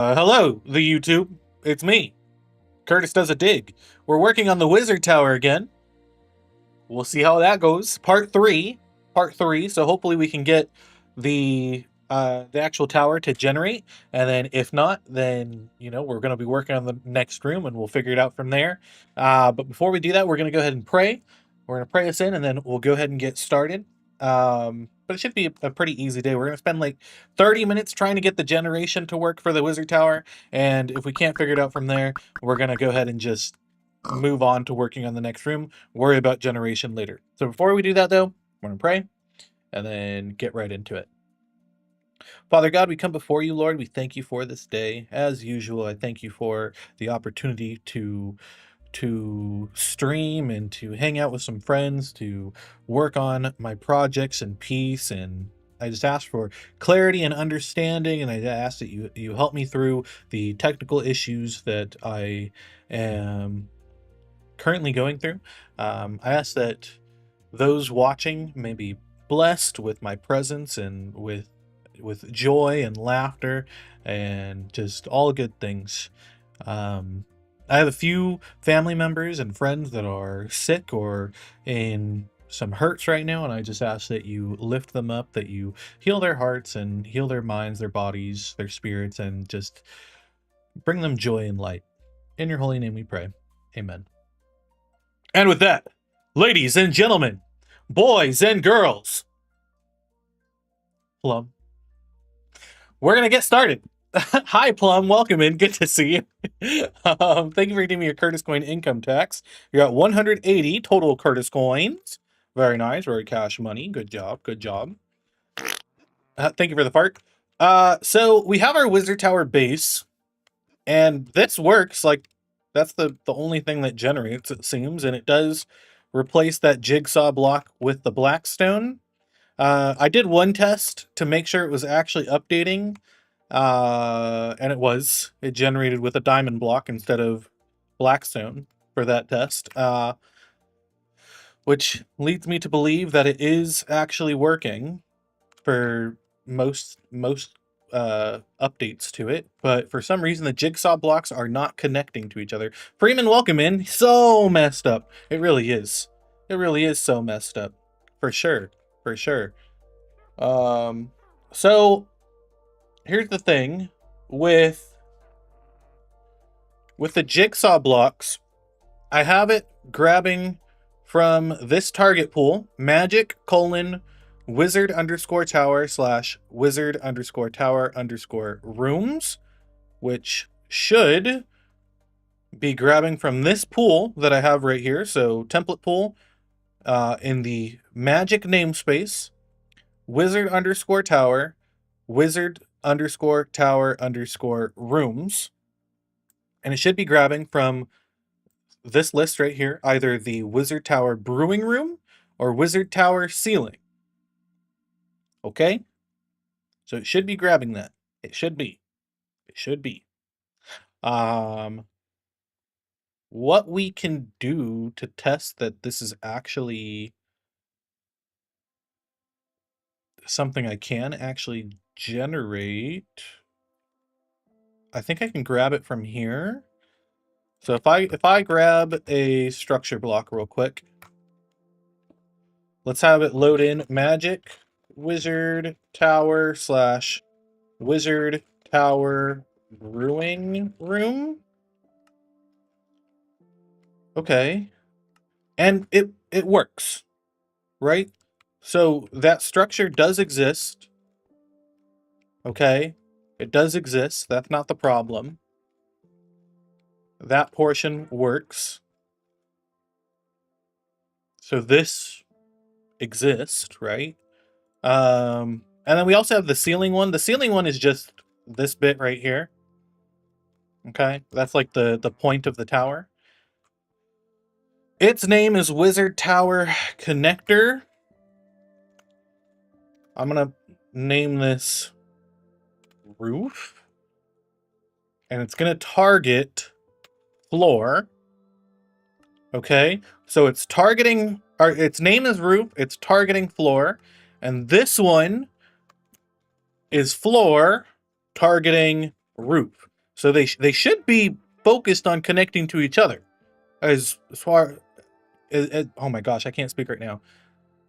Hello, the YouTube. It's me, Curtis Does a Dig. We're working on the Wizard Tower again. We'll see how that goes. Part three. So hopefully we can get the actual tower to generate, and then if not, then we're going to be working on the next room, and we'll figure it out from there. But before we do that, we're going to go ahead and pray. We're going to pray us in, and then we'll go ahead and get started. But it should be a pretty easy day. We're going to spend like 30 minutes trying to get the generation to work for the Wizard Tower, and if we can't figure it out from there, we're going to go ahead and just move on to working on the next room, worry about generation later. So before we do that, though, we're going to pray and then get right into it. Father God, we come before you, Lord. We thank you for this day. As usual, I thank you for the opportunity to stream and to hang out with some friends, to work on my projects in peace. And I just ask for clarity and understanding, and I ask that you help me through the technical issues that I am currently going through. I ask that those watching may be blessed with my presence and with joy and laughter and just all good things. I have a few family members and friends that are sick or in some hurts right now, and I just ask that you lift them up, that you heal their hearts and heal their minds, their bodies, their spirits, and just bring them joy and light. In your holy name we pray. Amen. And with that, ladies and gentlemen, boys and girls, Plum, we're going to get started. Hi, Plum. Welcome in. Good to see you. Thank you for giving me your Curtis coin income tax. You got 180 total Curtis coins. Very nice. Very cash money. Good job. Good job. Thank you for the fart. So we have our Wizard Tower base, and this works. Like, that's the only thing that generates, it seems, and it does replace that jigsaw block with the blackstone. I did one test to make sure it was actually updating, and it generated with a diamond block instead of blackstone for that test, which leads me to believe that it is actually working for most updates to it, but for some reason the jigsaw blocks are not connecting to each other. Freeman, welcome in. So messed up. It really is. It really is so messed up. For sure. For sure. So here's the thing with the jigsaw blocks. I have it grabbing from this target pool, magic:"wizard_tower/wizard_tower_rooms, which should be grabbing from this pool that I have right here. So template pool, in the magic namespace, wizard_tower, wizard_tower_rooms. And it should be grabbing from this list right here, either the Wizard Tower Brewing Room or Wizard Tower Ceiling. Okay? So it should be grabbing that. It should be. It should be. What we can do to test that this is actually something I can actually generate. I think I can grab it from here. So if I grab a structure block real quick, let's have it load in magic wizard tower / wizard tower brewing room. Okay. And it works, right? So that structure does exist. Okay. It does exist. That's not the problem. That portion works. So this exists, right? And then we also have the ceiling one. The ceiling one is just this bit right here. Okay, that's like the point of the tower. Its name is Wizard Tower Connector. I'm gonna name this roof, and it's gonna target floor. Okay, so it's targeting, or its name is roof, it's targeting floor, and this one is floor targeting roof. So they should be focused on connecting to each other. As far as, oh my gosh, I can't speak right now.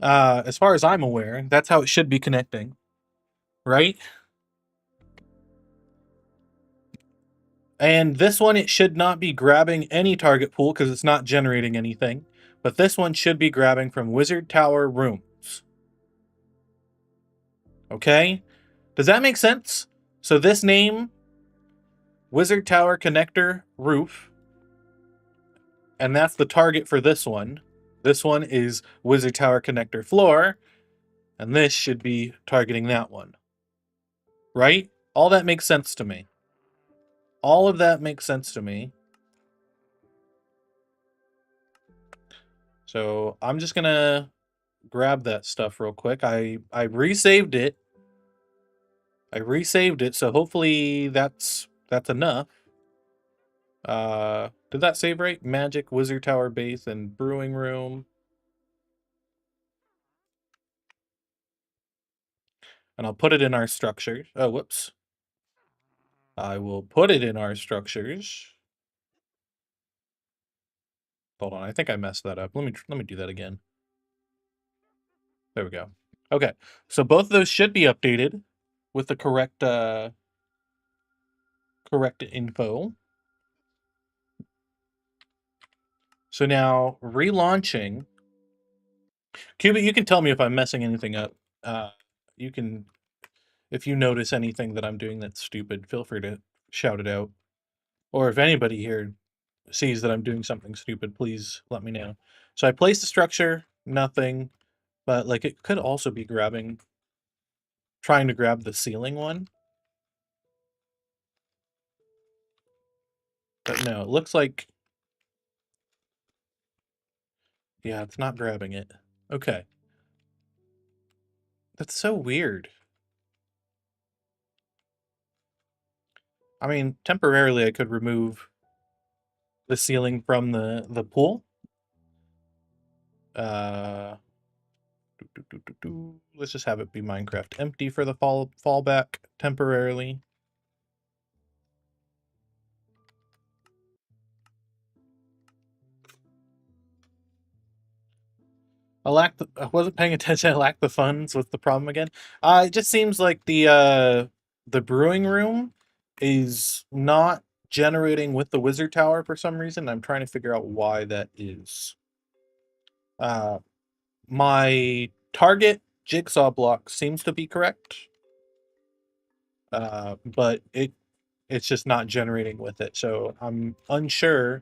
As far as I'm aware, that's how it should be connecting, right? And this one, it should not be grabbing any target pool because it's not generating anything. But this one should be grabbing from Wizard Tower rooms. Okay? Does that make sense? So this name, Wizard Tower Connector Roof, and that's the target for this one. This one is Wizard Tower Connector Floor, and this should be targeting that one. Right? All that makes sense to me. All of that makes sense to me. So I'm just gonna grab that stuff real quick. I resaved it. So hopefully that's enough. Did that save right? Magic, Wizard Tower Base, and Brewing Room. And I'll put it in our structure. Oh, whoops. I will put it in our structures. Hold on, I think I messed that up. Let me do that again. There we go. Okay, so both of those should be updated with the correct correct info. So now relaunching. Cubit, you can tell me if I'm messing anything up. You can, if you notice anything that I'm doing that's stupid, feel free to shout it out. Or if anybody here sees that I'm doing something stupid, please let me know. So I placed the structure, nothing, but like it could also be trying to grab the ceiling one. But no, it looks like, yeah, it's not grabbing it. Okay. That's so weird. I mean, temporarily I could remove the ceiling from the pool. Let's just have it be Minecraft empty for the fallback temporarily. I wasn't paying attention. I lack the funds. What's the problem again? It just seems like the brewing room is not generating with the wizard tower for some reason. I'm trying to figure out why that is. My target jigsaw block seems to be correct, but it's just not generating with it. So I'm unsure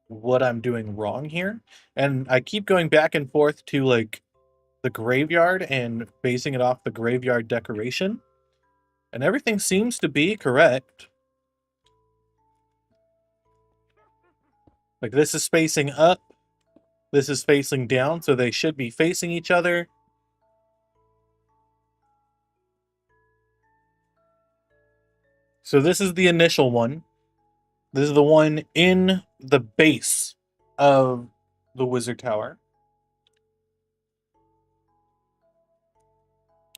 what I'm doing wrong here. And I keep going back and forth to like the graveyard and basing it off the graveyard decoration. And everything seems to be correct. Like this is facing up, this is facing down, so they should be facing each other. So this is the initial one. This is the one in the base of the wizard tower.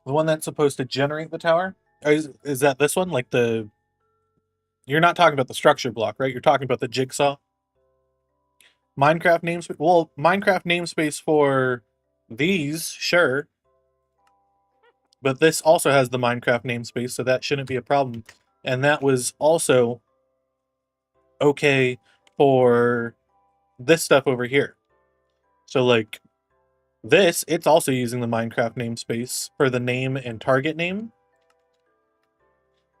The one that's supposed to generate the tower? Is that this one? Like the... You're not talking about the structure block, right? You're talking about the jigsaw? Minecraft namespace? Well, Minecraft namespace for these, sure. But this also has the Minecraft namespace, so that shouldn't be a problem. And that was also okay for this stuff over here. So like this, it's also using the Minecraft namespace for the name and target name.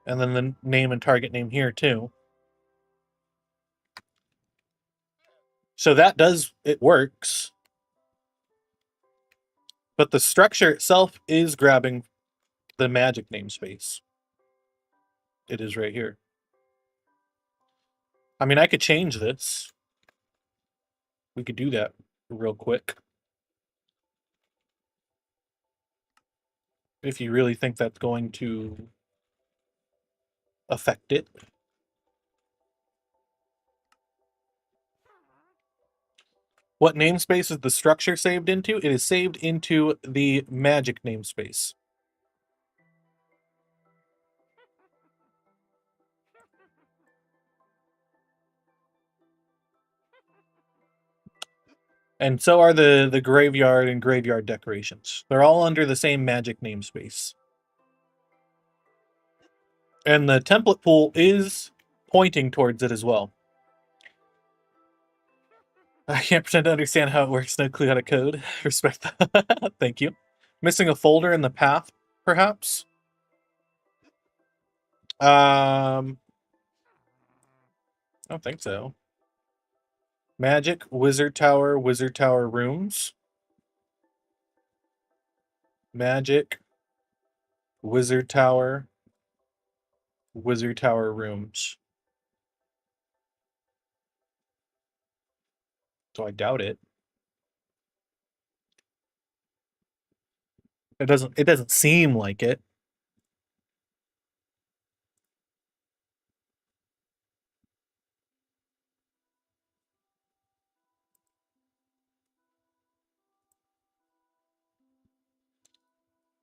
And then the name and target name here too. So that does, it works. But the structure itself is grabbing the magic namespace. It is right here. I mean, I could change this. We could do that real quick. If you really think that's going to affect it. What namespace is the structure saved into? It is saved into the magic namespace. And so are the graveyard and graveyard decorations. They're all under the same magic namespace. And the template pool is pointing towards it as well. I can't pretend to understand how it works. No clue how to code. Respect that. Thank you. Missing a folder in the path, perhaps? I don't think so. Magic, Wizard Tower rooms. Magic, Wizard Tower rooms. So I doubt it. It doesn't seem like it.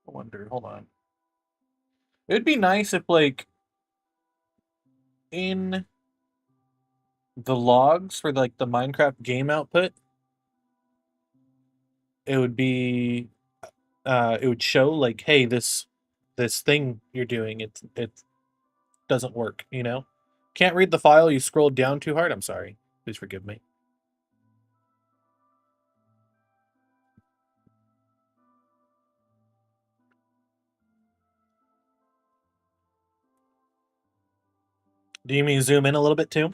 I wonder, hold on. It'd be nice if like in the logs for like the Minecraft game output, it would be it would show like, hey, this thing you're doing, it doesn't work, you know? Can't read the file, you scrolled down too hard. I'm sorry. Please forgive me. Do you mean zoom in a little bit too?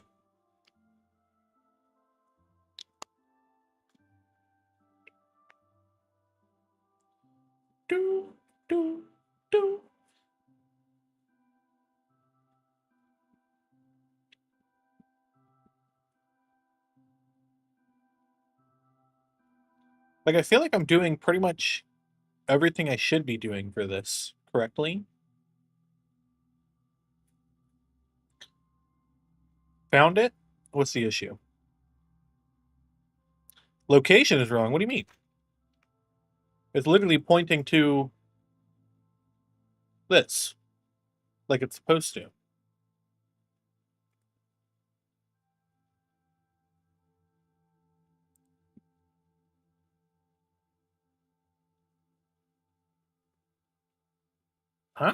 Do, do, do. Like, I feel like I'm doing pretty much everything I should be doing for this correctly. Found it? What's the issue? Location is wrong. What do you mean? It's literally pointing to this, like it's supposed to. Huh?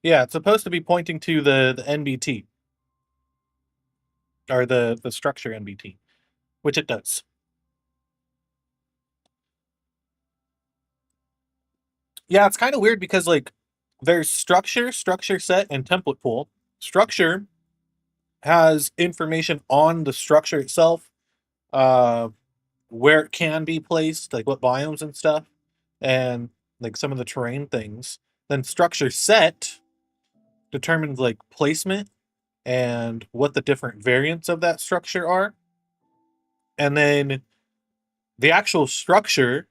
Yeah, it's supposed to be pointing to the NBT, or the structure NBT, which it does. Yeah, it's kind of weird because like there's structure, structure set, and template pool. Structure has information on the structure itself, uh, where it can be placed, like what biomes and stuff, and like some of the terrain things. Then structure set determines like placement and what the different variants of that structure are. And then the actual structure,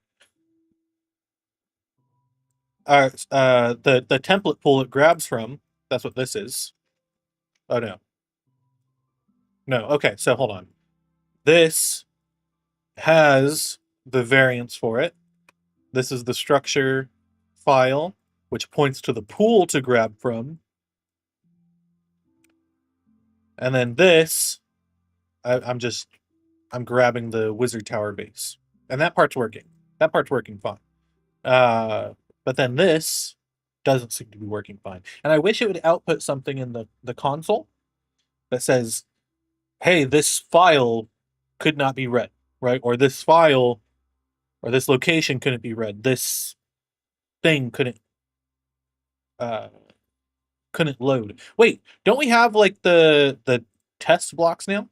the template pool it grabs from, that's what this is. Oh no. No, okay, so hold on. This has the variants for it. This is the structure file, which points to the pool to grab from. And then this, I'm grabbing the wizard tower base. And that part's working. That part's working fine. But then this doesn't seem to be working fine. And I wish it would output something in the console that says, hey, this file could not be read, right? Or this file or this location couldn't be read. This thing uh couldn't load. Wait, don't we have like the test blocks now?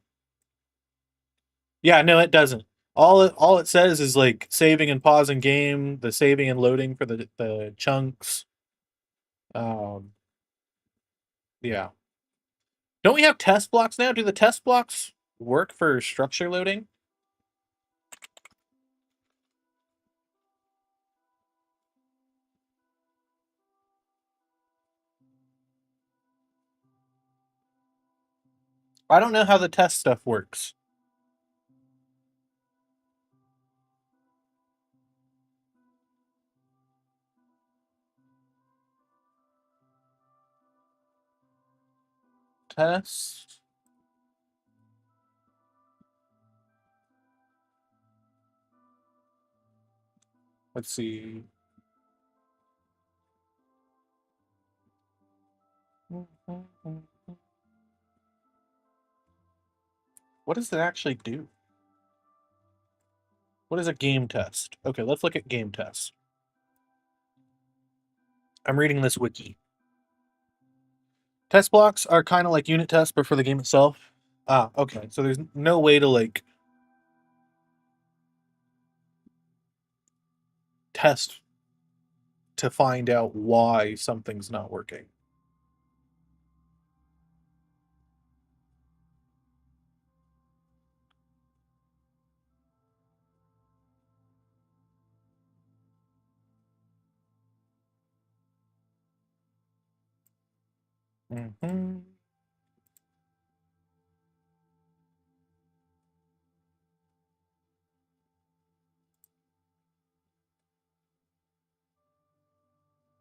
Yeah, no, it doesn't. All it says is like saving and pausing game, the saving and loading for the chunks. Um, yeah. Don't we have test blocks now? Do the test blocks work for structure loading? I don't know how the test stuff works. test. Let's see. What does it actually do? What is a game test? Okay, let's look at game tests. I'm reading this wiki. Test blocks are kind of like unit tests, but for the game itself. Ah, okay. So there's no way to like test to find out why something's not working. Mm-hmm.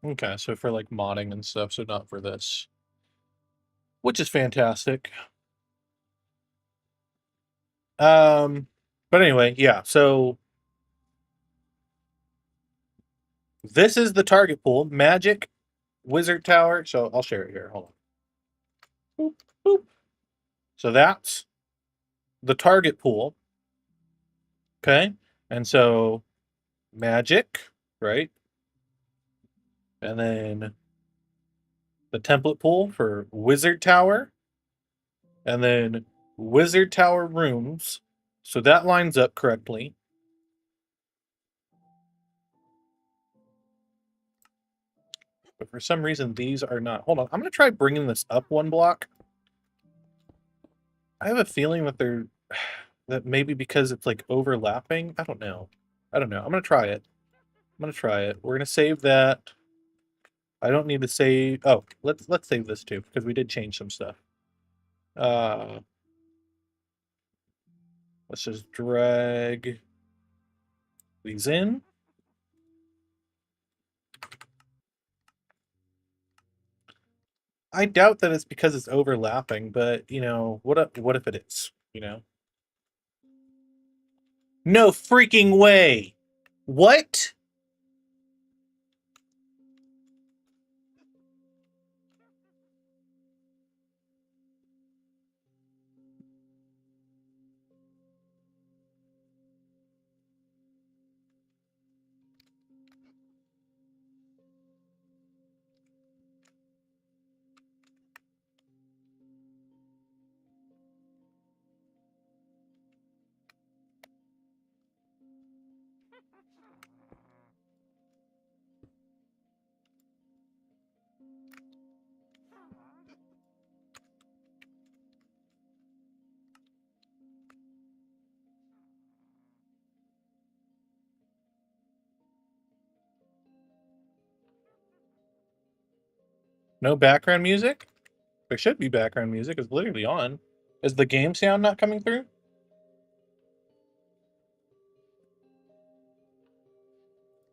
Okay, so for like modding and stuff, so not for this. Which is fantastic. But anyway, yeah, so this is the target pool. Magic, Wizard Tower. So I'll share it here. Hold on. Boop, boop. So that's the target pool. Okay. And so magic, right? And then the template pool for Wizard Tower. And then Wizard Tower rooms. So that lines up correctly. But for some reason, these are not. Hold on. I'm going to try bringing this up one block. I have a feeling that they're that maybe because it's like overlapping. I don't know. I'm gonna try it. We're gonna save that. I don't need to save. Oh, let's save this too because we did change some stuff. Uh, let's just drag these in. I doubt that it's because it's overlapping, but you know, what if it is? You know? No freaking way! What? No background music? There should be background music. It's literally on. Is the game sound not coming through?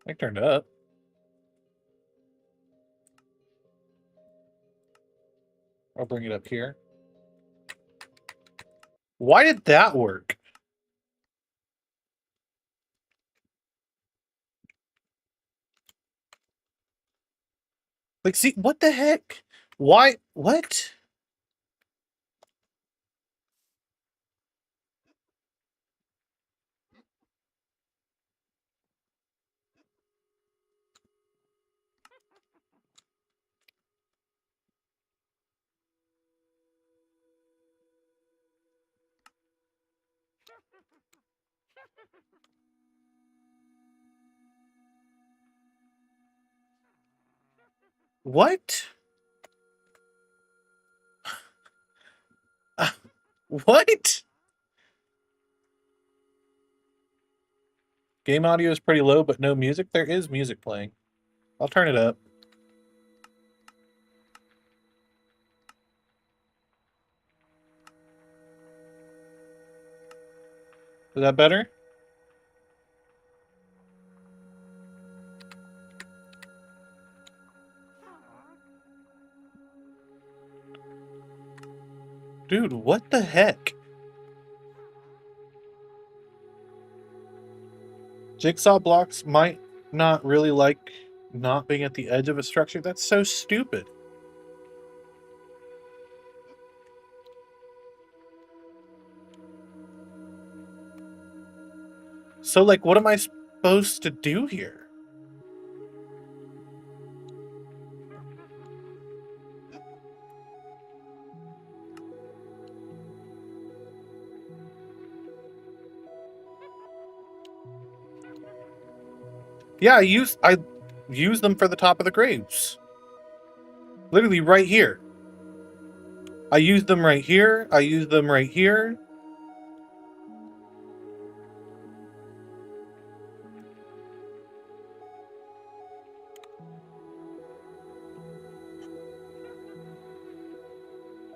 I turned it up. I'll bring it up here. Why did that work? Like, see, what the heck? Why? What? What? What? Game audio is pretty low, but no music. There is music playing. I'll turn it up. Is that better? Dude, what the heck? Jigsaw blocks might not really like not being at the edge of a structure. That's so stupid. So, like, what am I supposed to do here? Yeah, I use them for the top of the graves. Literally right here. I use them right here. I use them right here.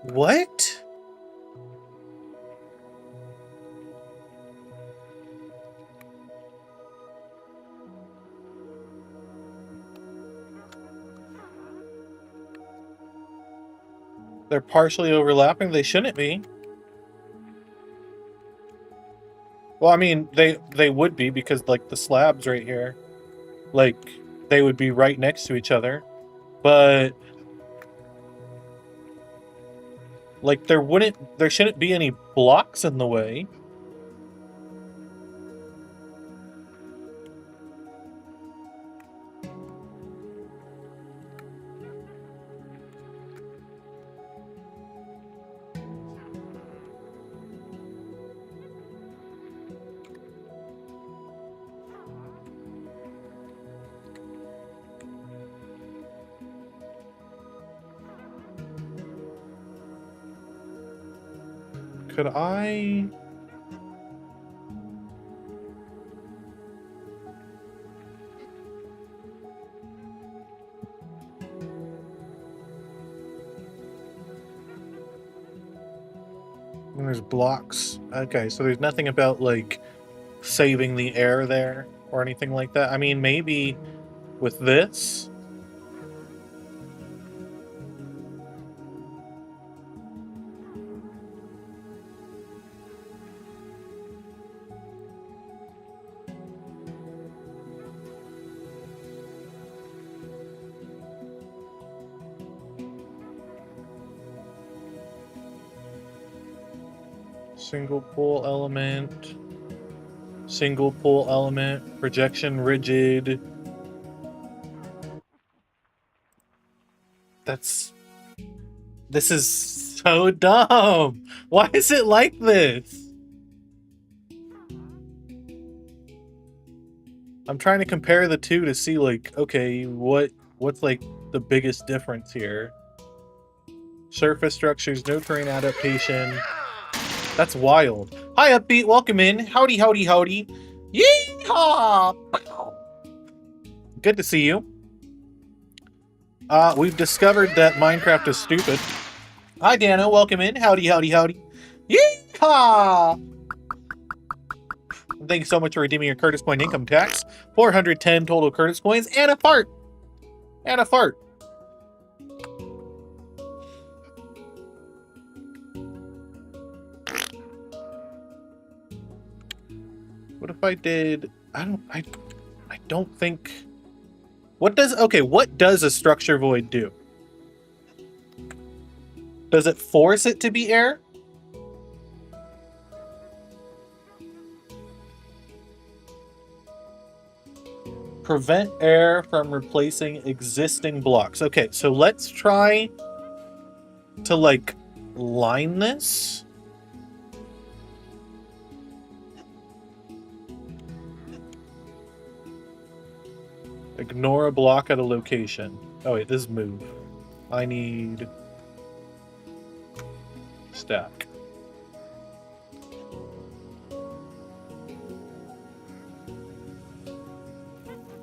What? They're partially overlapping. They shouldn't be. Well, I mean, they would be because, like, the slabs right here, like, they would be right next to each other. But, like, there shouldn't be any blocks in the way. Could I... And there's blocks. Okay, so there's nothing about, like, saving the air there or anything like that. I mean, maybe with this... Single pull element, projection rigid. This is so dumb. Why is it like this? I'm trying to compare the two to see, like, okay, what's like the biggest difference here? Surface structures, no terrain adaptation. That's wild. Hi, Upbeat. Welcome in. Howdy, howdy, howdy. Yeehaw! Good to see you. We've discovered that Minecraft is stupid. Hi, Dano. Welcome in. Howdy, howdy, howdy. Yeehaw! Thank you so much for redeeming your Curtis Coin income tax. 410 total Curtis Coins and a fart. And a fart. What if I did... I don't think... What does a structure void do? Does it force it to be air? Prevent air from replacing existing blocks. Okay, so let's try to, like, line this. Ignore a block at a location. Oh wait, this is move. I need stack.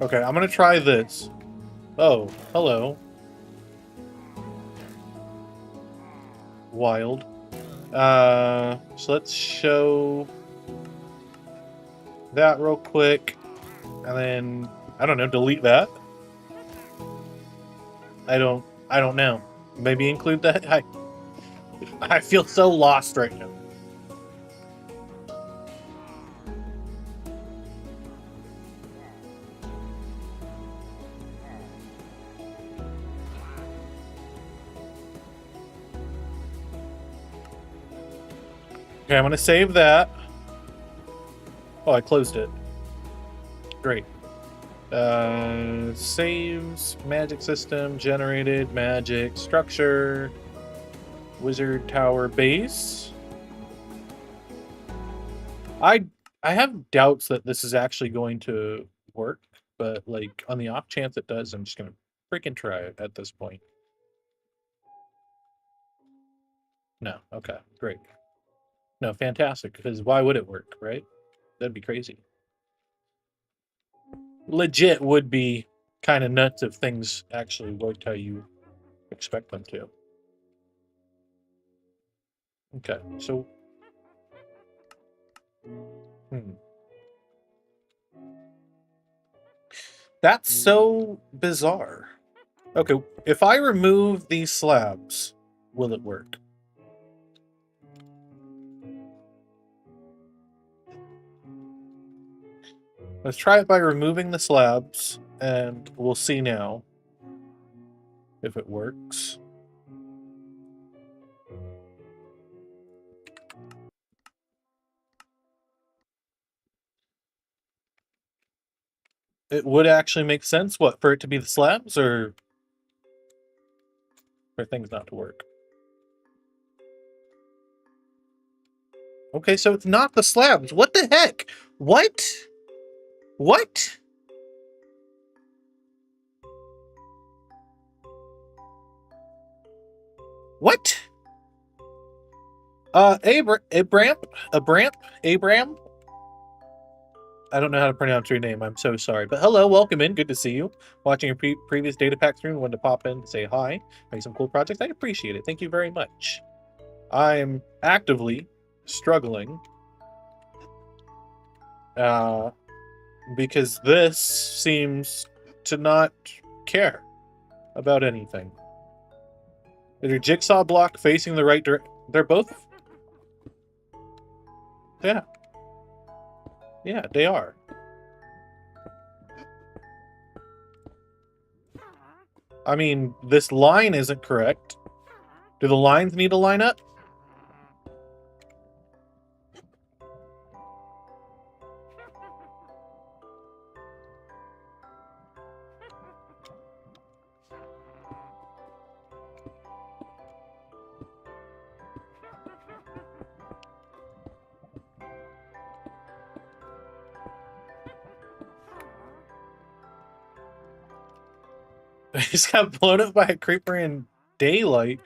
Okay, I'm gonna try this. Oh, hello. Wild. So let's show that real quick, and then I don't know, delete that. I don't know. Maybe include that. Hi. I feel so lost right now. Okay, I'm gonna save that. Oh, I closed it. Great. Saves, magic system, generated, magic, structure, wizard tower base. I have doubts that this is actually going to work, but like on the off chance it does, I'm just gonna freaking try it at this point. No, okay, great. No, fantastic, because why would it work, right? That'd be crazy. Legit would be kind of nuts if things actually worked how you expect them to. Okay, so that's so bizarre. Okay, if I remove these slabs, will it work? Let's try it by removing the slabs, and we'll see now if it works. It would actually make sense, what, for it to be the slabs, or for things not to work? Okay, so it's not the slabs. What the heck? What? What? What? Abram? I don't know how to pronounce your name. I'm so sorry. But hello, welcome in. Good to see you. Watching your previous Datapack stream, wanted to pop in, say hi, make some cool projects. I appreciate it. Thank you very much. I'm actively struggling because this seems to not care about anything. Is your jigsaw block facing the right direction? They're both. Yeah. Yeah, they are. I mean, this line isn't correct. Do the lines need to line up? I just got blown up by a creeper in daylight.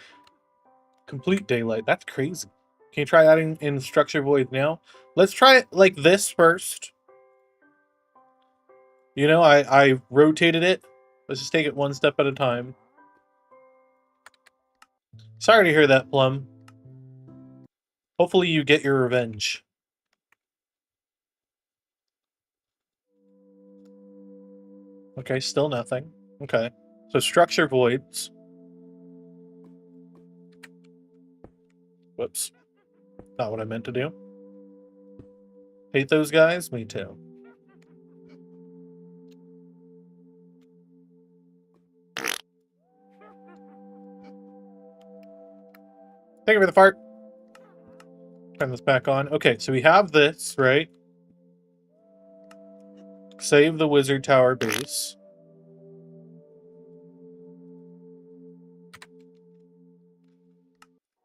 Complete daylight. That's crazy. Can you try adding in structure void now? Let's try it like this first. You know, I rotated it. Let's just take it one step at a time. Sorry to hear that, Plum. Hopefully you get your revenge. Okay, still nothing. Okay. So structure voids. Whoops. Not what I meant to do. Hate those guys? Me too. Thank you for the fart. Turn this back on. Okay, so we have this, right? Save the wizard tower base.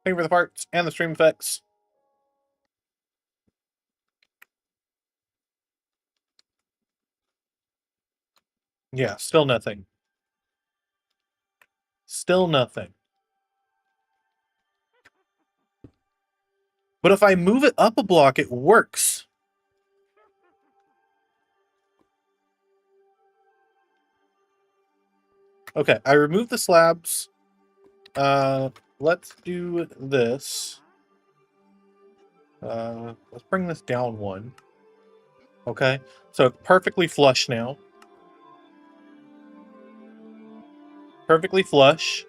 Thank you for the farts and the stream effects. Yeah, still nothing. Still nothing. But if I move it up a block, it works. Okay, I removed the slabs. Let's do this. Let's bring this down one. Okay, so it's perfectly flush now. Perfectly flush.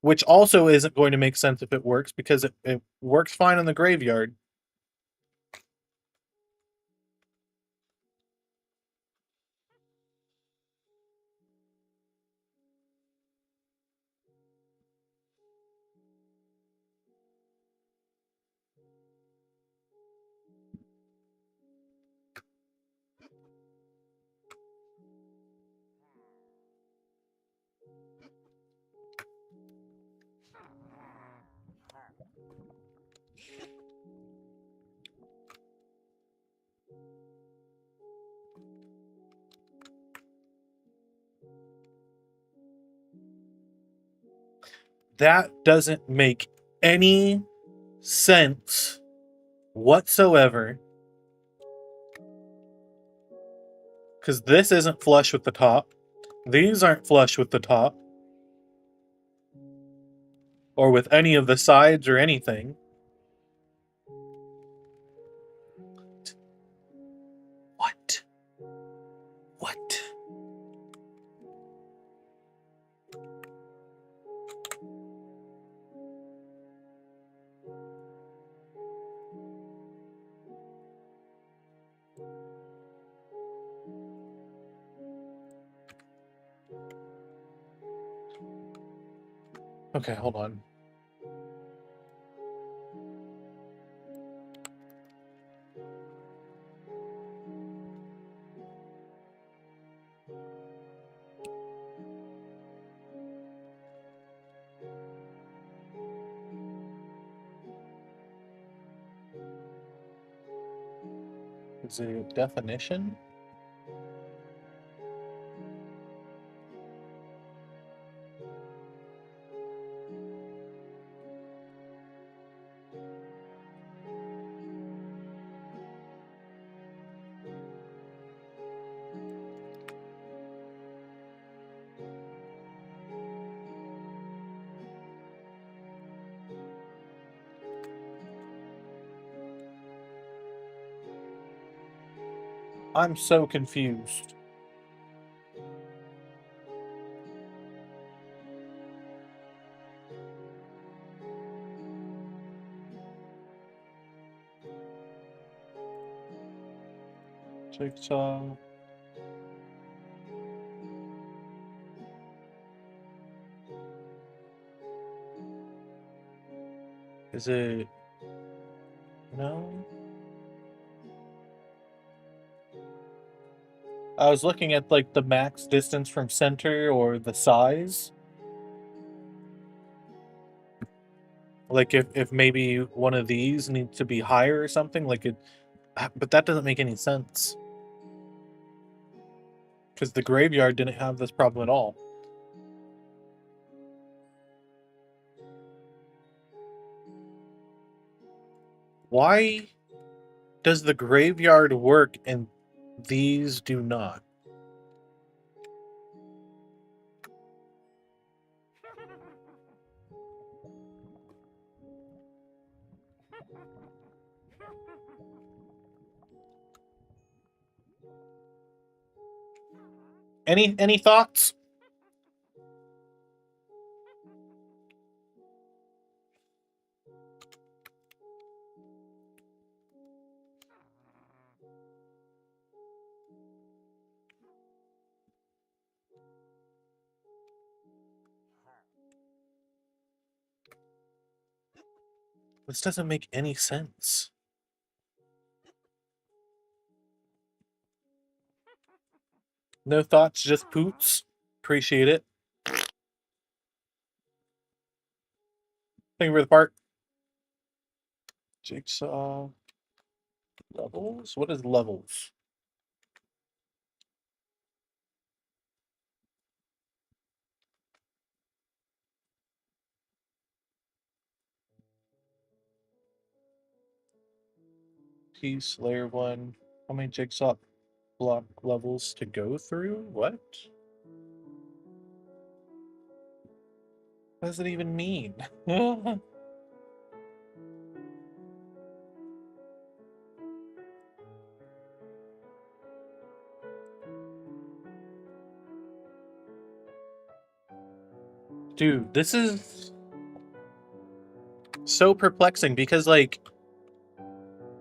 which also isn't going to make sense if it works, because it works fine in the graveyard. That doesn't make any sense whatsoever. Because this isn't flush with the top. These aren't flush with the top. Or with any of the sides or anything. What? What? Okay, hold on. Is it a definition? I'm so confused. Jigsaw. Is it... No? I was looking at like the max distance from center or the size. Like if maybe one of these needs to be higher or something, like it, but that doesn't make any sense. Because the graveyard didn't have this problem at all. Why does the graveyard work and these do not? Any thoughts? This doesn't make any sense. No thoughts, just poots. Appreciate it. Thank you for the part. Jigsaw. Levels? What is levels? Piece, layer 1. How many jigsaw block levels to go through? What? What does it even mean? Dude, this is so perplexing because, like,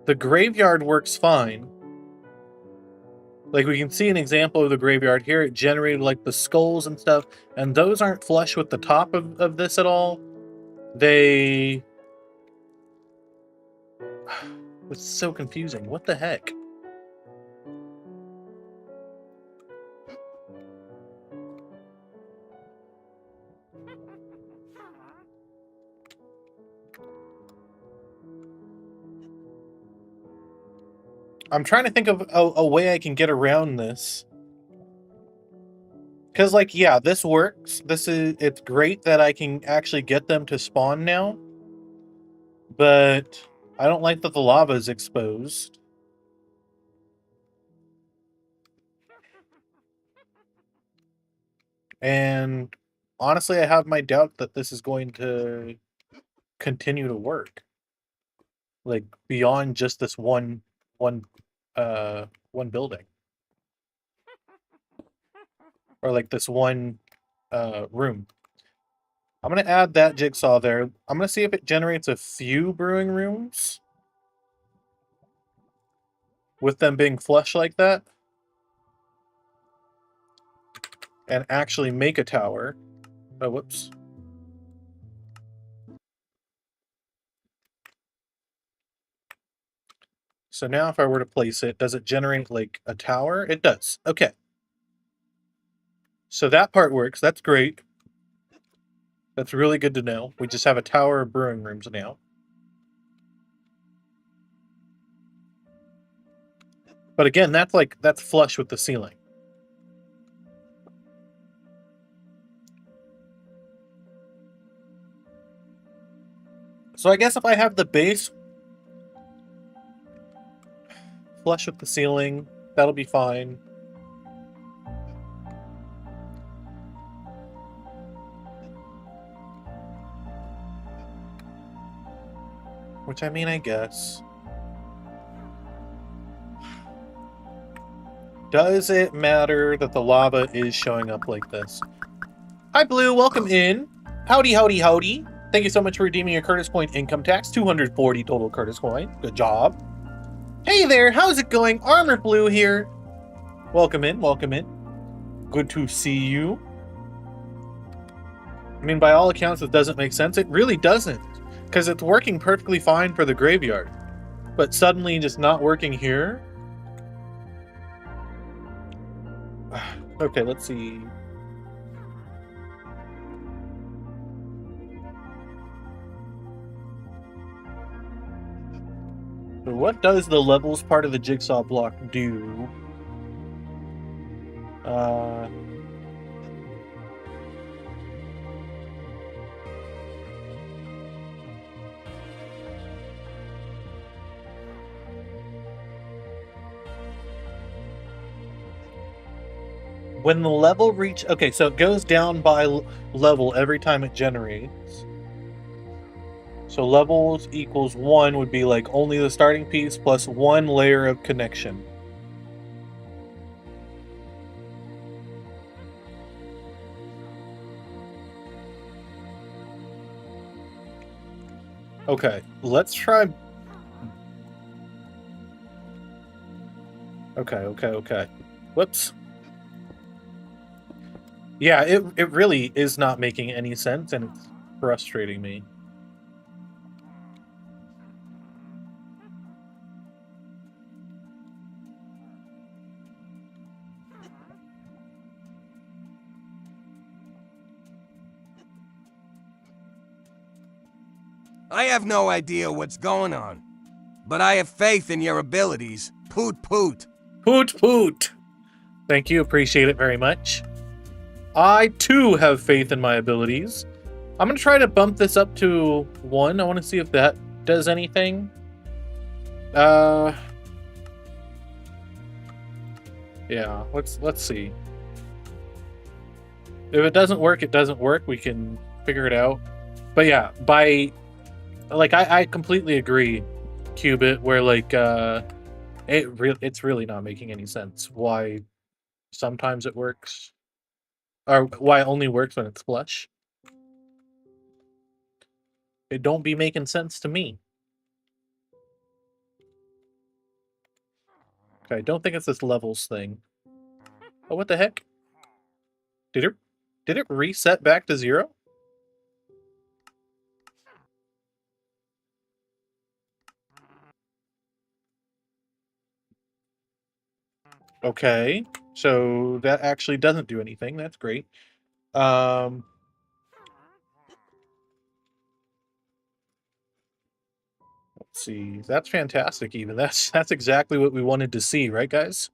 the graveyard works fine. Like, we can see an example of the graveyard here. It generated, like, the skulls and stuff, and those aren't flush with the top of this at all. They... It's so confusing. What the heck? I'm trying to think of a way I can get around this. Because, like, yeah, this works. It's great that I can actually get them to spawn now. But I don't like that the lava is exposed. And honestly, I have my doubt that this is going to continue to work. Like, beyond just this one building. Or like this one room. I'm going to add that jigsaw there. I'm going to see if it generates a few brewing rooms. With them being flush like that. And actually make a tower. Oh, whoops. So now if I were to place it, does it generate like a tower? It does. Okay. So that part works. That's great. That's really good to know. We just have a tower of brewing rooms now. But again, that's flush with the ceiling. So I guess if I have the base flush with the ceiling, that'll be fine. Which, I mean, I guess. Does it matter that the lava is showing up like this? Hi, Blue. Welcome in. Howdy, howdy, howdy. Thank you so much for redeeming your Curtis Point income tax. 240 total Curtis Coin. Good job. Hey there. How's it going? Armored Blue here. Welcome in. Welcome in. Good to see you. I mean, by all accounts, it doesn't make sense. It really doesn't. Because it's working perfectly fine for the graveyard. But suddenly just not working here? Okay, let's see. So what does the levels part of the jigsaw block do? When the level reach... Okay, so it goes down by level every time it generates. So levels equals 1 would be like only the starting piece plus 1 layer of connection. Okay, let's try... Okay. Whoops. Yeah, it really is not making any sense, and it's frustrating me. I have no idea what's going on, but I have faith in your abilities. Poot poot. Poot poot. Thank you, appreciate it very much. I too have faith in my abilities. I'm gonna try to bump this up to 1. I want to see if that does anything. Yeah, let's see. If it doesn't work, it doesn't work. We can figure it out. But yeah, I completely agree, Qubit, where like it's really not making any sense why sometimes it works. Or why it only works when it's flush. It don't be making sense to me. Okay, I don't think it's this levels thing. Oh, what the heck? Did it reset back to 0? Okay, so that actually doesn't do anything. That's great. Let's see. That's fantastic. Even that's exactly what we wanted to see, right, guys?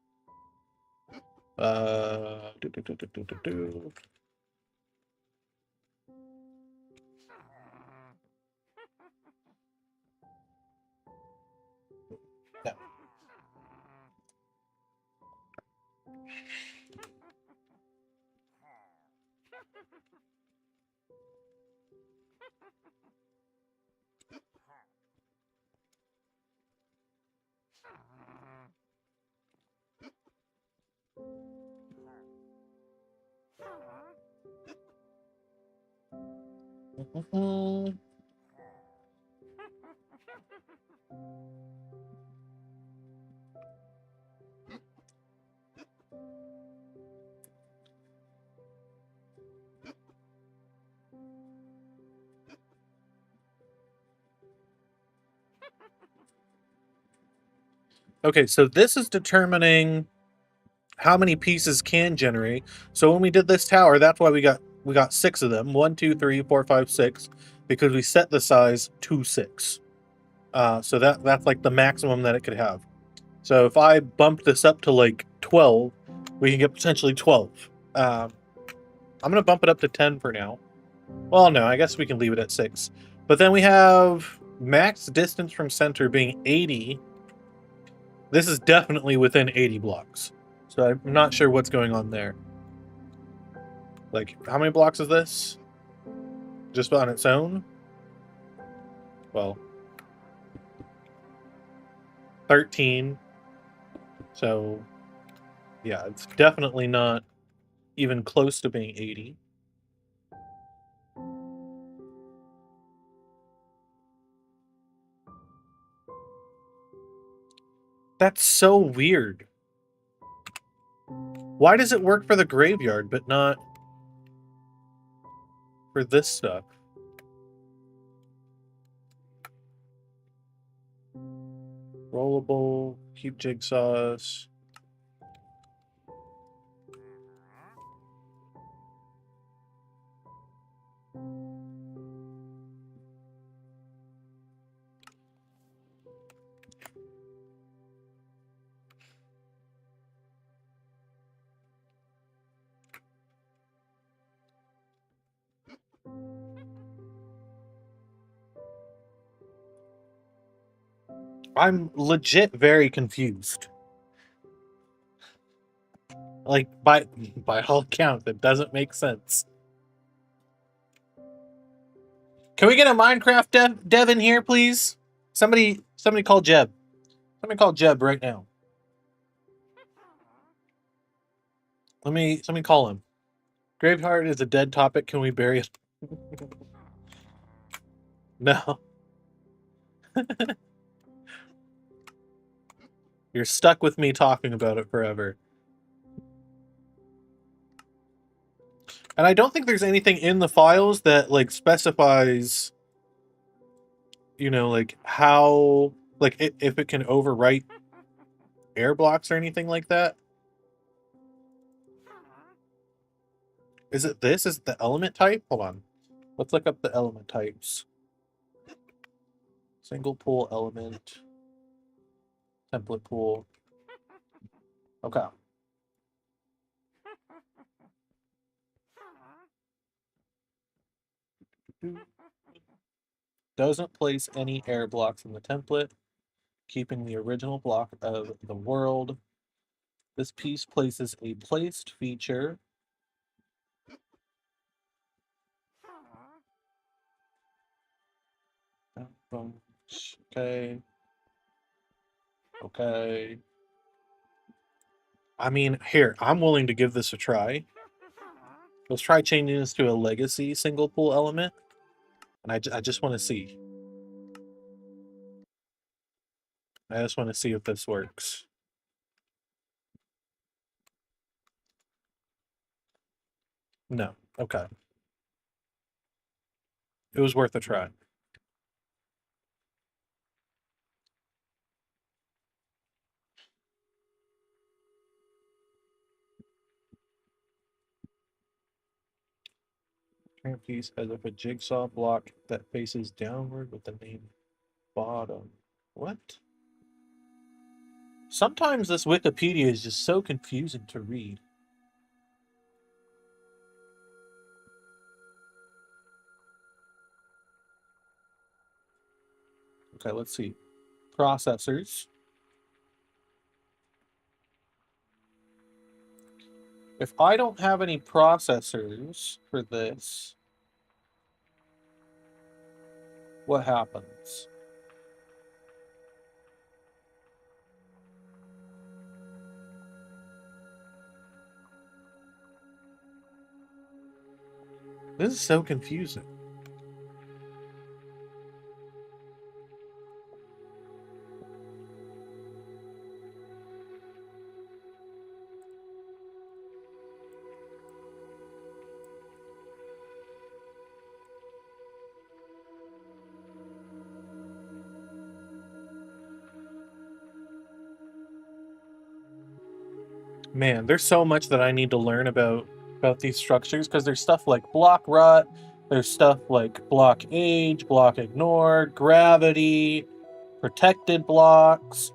Do, do, do, do, do, do, do. No. Mhm. Okay, so this is determining how many pieces can generate. So when we did this tower, that's why we got 6 of them. 1, 2, 3, 4, 5, 6, because we set the size to 6. So that's like the maximum that it could have. So if I bump this up to like 12, we can get potentially 12. I'm gonna bump it up to 10 for now. Well, no, I guess we can leave it at 6. But then we have max distance from center being 80. This is definitely within 80 blocks. So I'm not sure what's going on there. Like, how many blocks is this? Just on its own? Well, 13. So, yeah, it's definitely not even close to being 80. That's so weird. Why does it work for the graveyard, but not for this stuff? Rollable, keep jigsaws. I'm legit very confused. Like, by all accounts, it doesn't make sense. Can we get a Minecraft dev in here, please? Somebody call Jeb. Somebody call Jeb right now. Let me call him. Graveyard is a dead topic. Can we bury it? No. You're stuck with me talking about it forever. And I don't think there's anything in the files that like specifies, you know, like how, like if it can overwrite air blocks or anything like that. Is it this? Is it the element type? Hold on. Let's look up the element types. Single pool element. Template pool. Okay. Doesn't place any air blocks in the template, keeping the original block of the world. This piece places a placed feature. Okay. Okay. I mean, here, I'm willing to give this a try. Let's try changing this to a legacy single pool element. And I just want to see. I just want to see if this works. No. Okay. It was worth a try. Current piece has a jigsaw block that faces downward with the name bottom. What? Sometimes this Wikipedia is just so confusing to read. Okay, let's see. Processors. If I don't have any processors for this, what happens? This is so confusing. Man, there's so much that I need to learn about these structures, because there's stuff like block rot, there's stuff like block age, block ignore, gravity, protected blocks,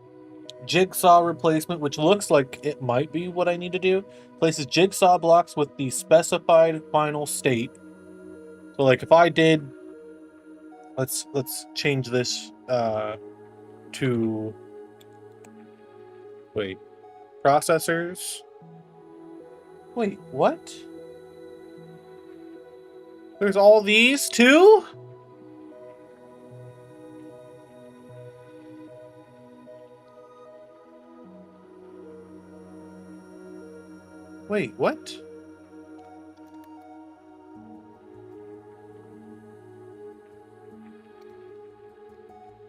jigsaw replacement, which looks like it might be what I need to do. Places jigsaw blocks with the specified final state. So like if I did, let's change this to, wait, processors. Wait, what? There's all these too? Wait, what?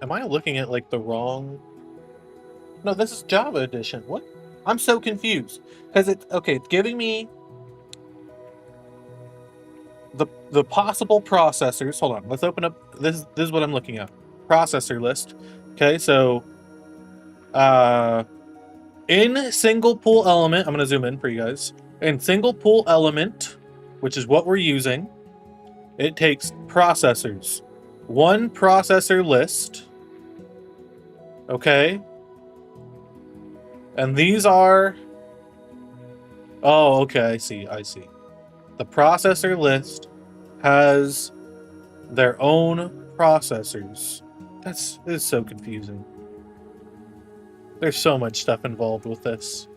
Am I looking at like the wrong? No, this is Java edition. What? I'm so confused because it's okay. It's giving me the possible processors. Hold on. Let's open up. This is what I'm looking at. Processor list. Okay, so in single pool element, I'm gonna zoom in for you guys. In single pool element, which is what we're using, it takes processors. One processor list. Okay. And these are... Oh, okay, I see. The processor list has their own processors. This is so confusing. There's so much stuff involved with this.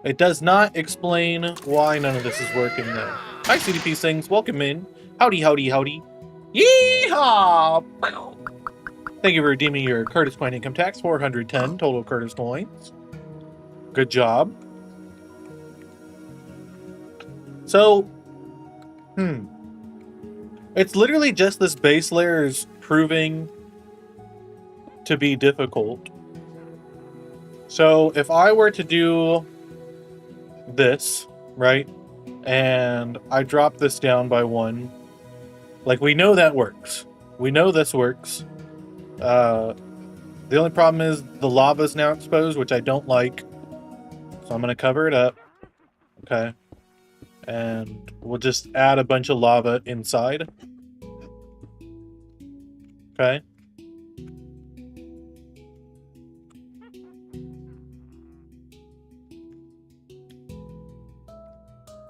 It does not explain why none of this is working though. Hi, CDP Sings. Welcome in. Howdy, howdy, howdy. Yeehaw! Thank you for redeeming your Curtis Coin income tax. 410 total Curtis coins. Good job. So, it's literally just this base layer is proving to be difficult. So if I were to do this, right, and I drop this down by 1, like we know that works. We know this works. The only problem is the lava is now exposed, which I don't like. So I'm going to cover it up. Okay. And we'll just add a bunch of lava inside. Okay.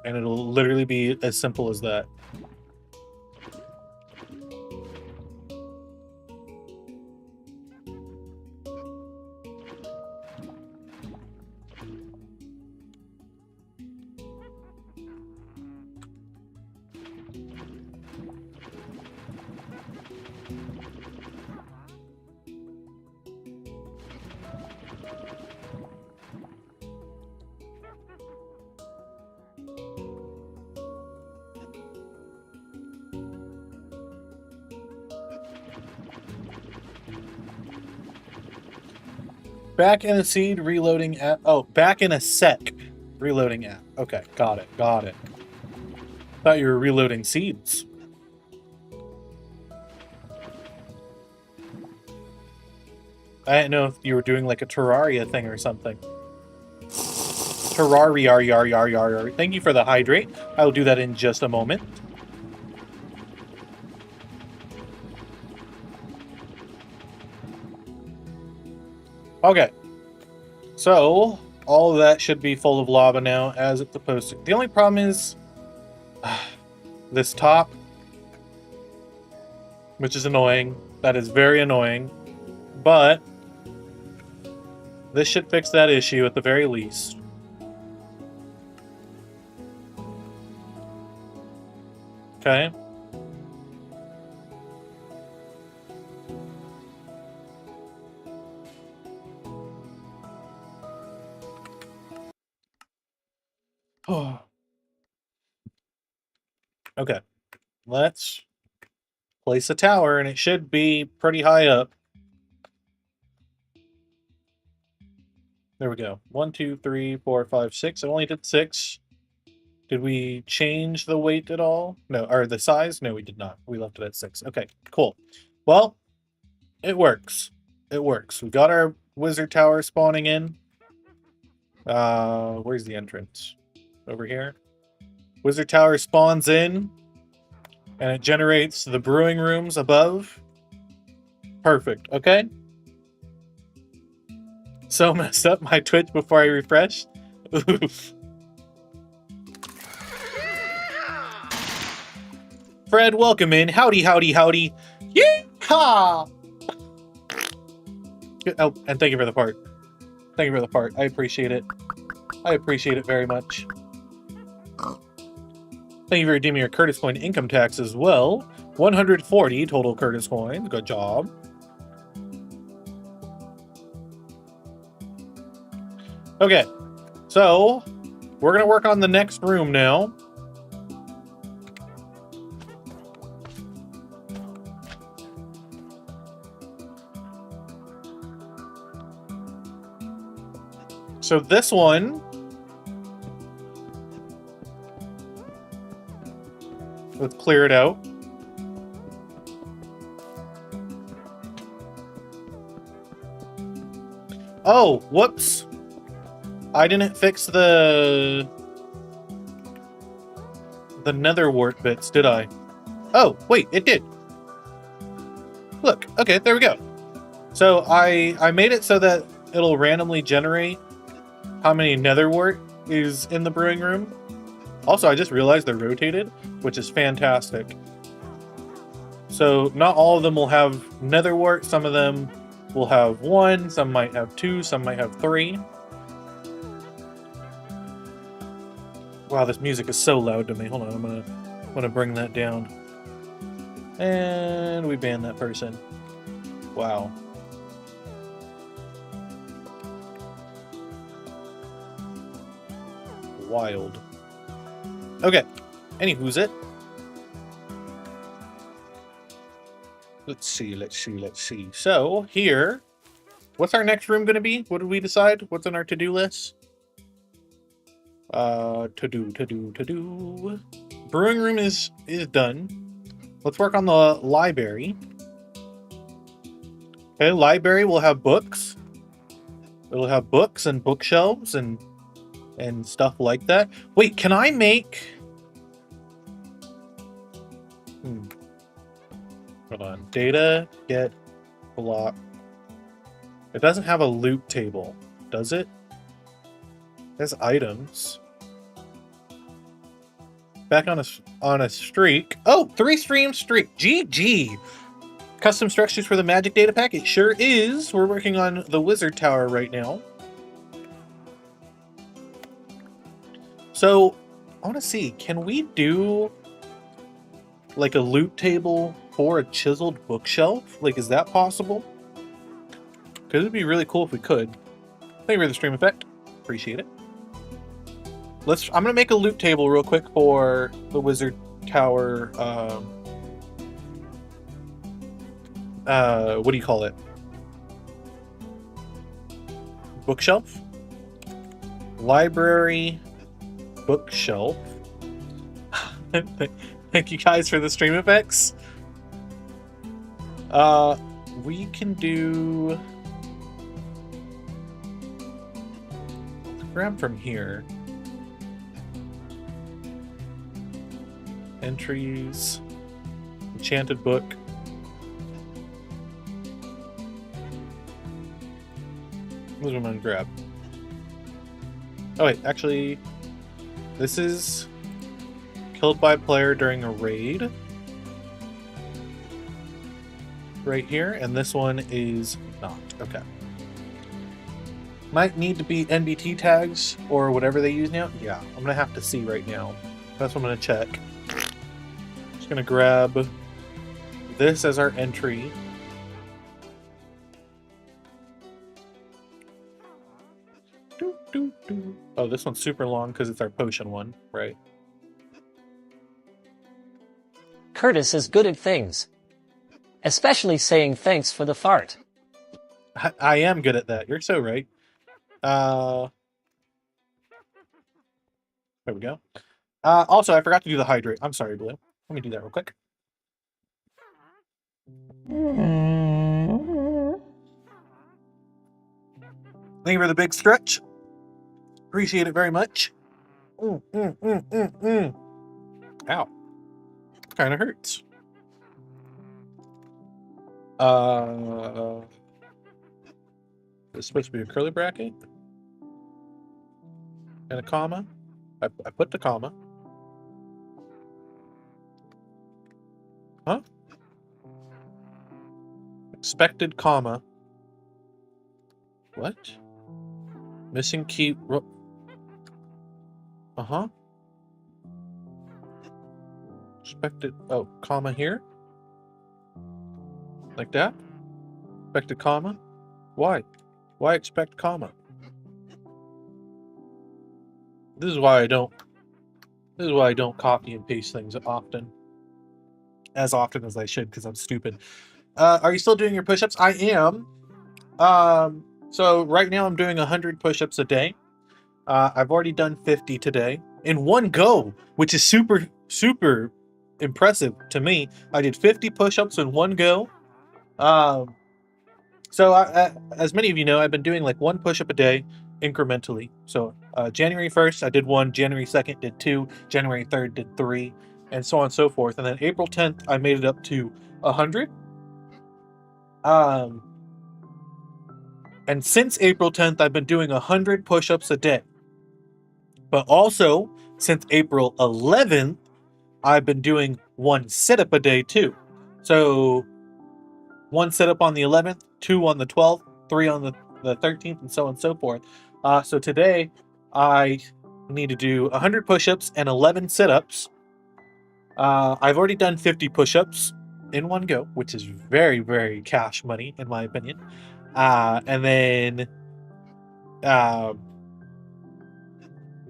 And it'll literally be as simple as that. Back in a seed, reloading app. Oh, back in a sec, reloading app. Okay, got it, got it. Thought you were reloading seeds. I didn't know if you were doing like a Terraria thing or something. Terraria, yar, yar, yar, yar. Thank you for the hydrate. I will do that in just a moment. Okay. So, all of that should be full of lava now, as it's supposed to. The only problem is this top, which is annoying. That is very annoying. But this should fix that issue at the very least. Okay. Okay. Let's place a tower, and it should be pretty high up. There we go. 1, 2, 3, 4, 5, 6. I only did 6. Did we change the weight at all? No, or the size? No, we did not. We left it at 6. Okay, cool. Well, it works. It works. We got our wizard tower spawning in. Where's the entrance? Over here. Wizard tower spawns in, and it generates the brewing rooms above. Perfect. Okay. So messed up my Twitch before I refreshed. Oof. Fred, welcome in. Howdy, howdy, howdy. Yeehaw! Oh, and thank you for the part. Thank you for the part. I appreciate it. I appreciate it very much. Thank you for redeeming your Curtis coin income tax as well. 140 total Curtis coins. Good job. Okay, so we're going to work on the next room now. So this one, let's clear it out. Oh, whoops. I didn't fix the nether wart bits, did I? Oh, wait, it did. Look, okay, there we go. So I made it so that it'll randomly generate how many nether wart is in the brewing room. Also, I just realized they're rotated, which is fantastic. So not all of them will have nether wart. Some of them will have 1, some might have 2, some might have 3. Wow, this music is so loud to me. Hold on, I'm gonna bring that down. And we ban that person. Wow. Wild. Okay. Anywho's it? Let's see, let's see, let's see. So, here, what's our next room gonna be? What did we decide? What's on our to-do list? To-do. Brewing room is done. Let's work on the library. Okay, library will have books. It'll have books and bookshelves and stuff like that. Wait, can I make... Hold on. Data, get, block. It doesn't have a loot table, does it? It has items. Back on a streak. Oh, 3-stream streak. GG. Custom structures for the magic data pack. It sure is. We're working on the wizard tower right now. So, I want to see, can we do like a loot table for a chiseled bookshelf? Like, is that possible? Because it'd be really cool if we could. Thank you for the stream effect. Appreciate it. I'm gonna make a loot table real quick for the wizard tower. What do you call it? bookshelf. Library, bookshelf. Thank you guys for the stream effects. We can do... Let's grab from here. Entries. Enchanted book. What am I gonna grab? Oh wait, actually, this is killed by a player during a raid. Right here, and this one is not. Okay. Might need to be NBT tags or whatever they use now. Yeah, I'm gonna have to see right now. That's what I'm gonna check. Just gonna grab this as our entry. Oh, this one's super long because it's our potion one, right? Curtis is good at things. Especially saying thanks for the fart. I am good at that. You're so right. There we go. Also, I forgot to do the hydrate. I'm sorry, Blue. Let me do that real quick. Thank you for the big stretch. Appreciate it very much. Ow. Kind of hurts. It's supposed to be a curly bracket and a comma. I put the comma. Huh? Expected comma. What? Missing key. Uh-huh. Expected. Oh, comma here. Like that? Expected comma? Why? Why expect comma? This is why I don't copy and paste things often. As often as I should, because I'm stupid. Are you still doing your push-ups? I am. So right now I'm doing 100 push-ups a day. I've already done 50 today in one go, which is super, super impressive to me. I did 50 push-ups in one go. So as many of you know, I've been doing like one push-up a day incrementally. So January 1st, I did one. January 2nd, did two. January 3rd, did three. And so on and so forth. And then April 10th, I made it up to 100. And since April 10th, I've been doing 100 push-ups a day. But also, since April 11th, I've been doing one sit-up a day too. So one sit-up on the 11th, two on the 12th, three on the 13th, and so on and so forth. So today, I need to do 100 push-ups and 11 sit-ups. I've already done 50 push-ups in one go, which is very, very cash money, in my opinion. And then,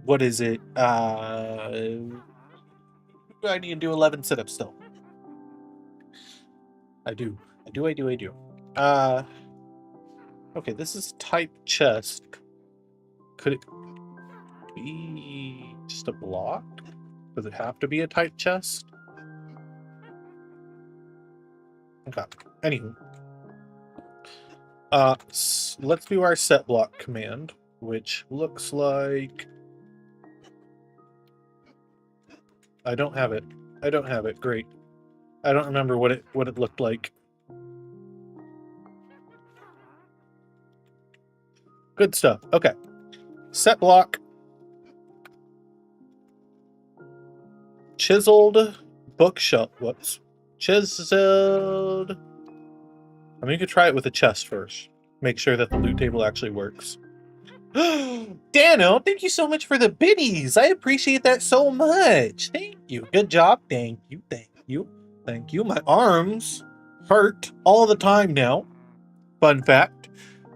what is it? I need to do 11 sit-ups still. I do. Okay, this is type chest. Could it be just a block? Does it have to be a type chest? Okay. Anywho. Let's do our set block command, which looks like... I don't have it. Great. I don't remember what it looked like. Good stuff. Okay. Set block. Chiseled bookshelf. Whoops. Chiseled. I mean, you could try it with a chest first. Make sure that the loot table actually works. Dano, thank you so much for the biddies. I appreciate that so much. Thank you. Good job. Thank you. My arms hurt all the time now. Fun fact,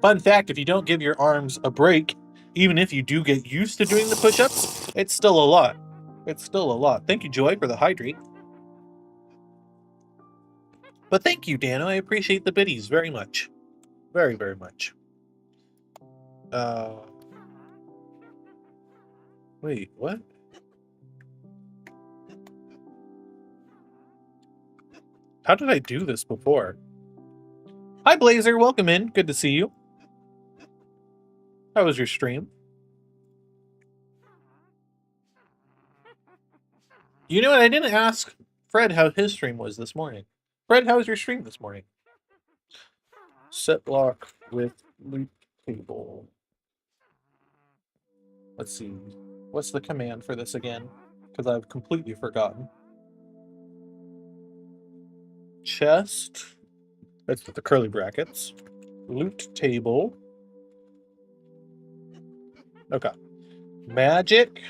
if you don't give your arms a break, even if you do get used to doing the push-ups, it's still a lot. Thank you, Joy, for the hydrate. But thank you, Dano. I appreciate the biddies very much. Very, very much. Wait, what? How did I do this before? Hi, Blazer. Welcome in. Good to see you. How was your stream? You know what? I didn't ask Fred how his stream was this morning. Fred, how was your stream this morning? Set block with loop table. Let's see. What's the command for this again? Because I've completely forgotten. Chest. That's with the curly brackets. Loot table. Okay. Magic.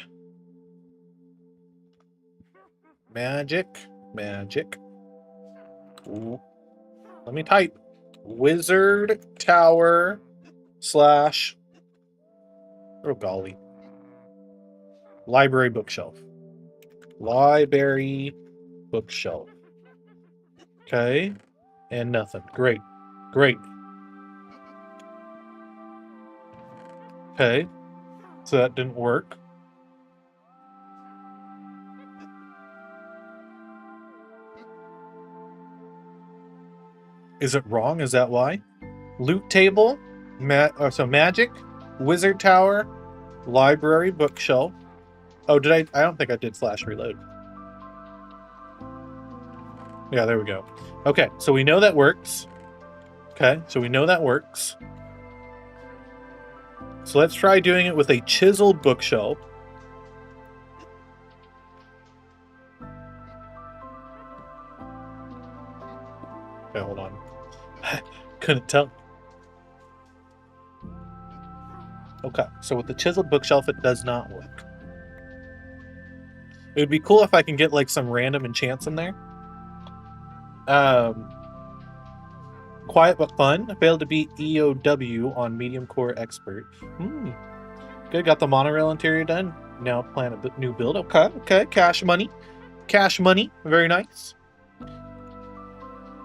Magic. Magic. Ooh. Let me type. Wizard tower slash. Oh, golly. Library bookshelf. Library bookshelf. Okay. And nothing. Great. Great. Okay. So that didn't work. Is it wrong? Is that why? Loot table. So magic. Wizard tower. Library bookshelf. Oh, did I? I don't think I did slash reload. Yeah, there we go. Okay, so we know that works. Okay, so we know that works. So let's try doing it with a chiseled bookshelf. Okay, hold on. Couldn't tell. Okay, so with the chiseled bookshelf, it does not work. It would be cool if I can get like some random enchants in there. Quiet but fun. Failed to beat EOW on medium core expert. Good. Got the monorail interior done. Now plan a new build. Okay. Okay. Cash money. Cash money. Very nice.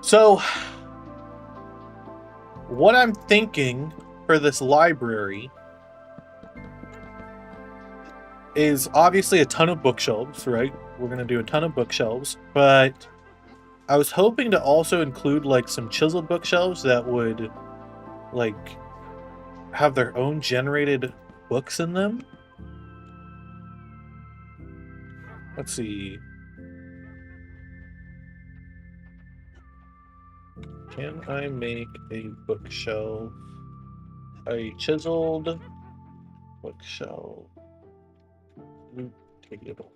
So, what I'm thinking for this library is obviously a ton of bookshelves, right? We're going to do a ton of bookshelves, but I was hoping to also include like some chiseled bookshelves that would like have their own generated books in them. Let's see. Can I make a bookshelf? A chiseled bookshelf. Loot table.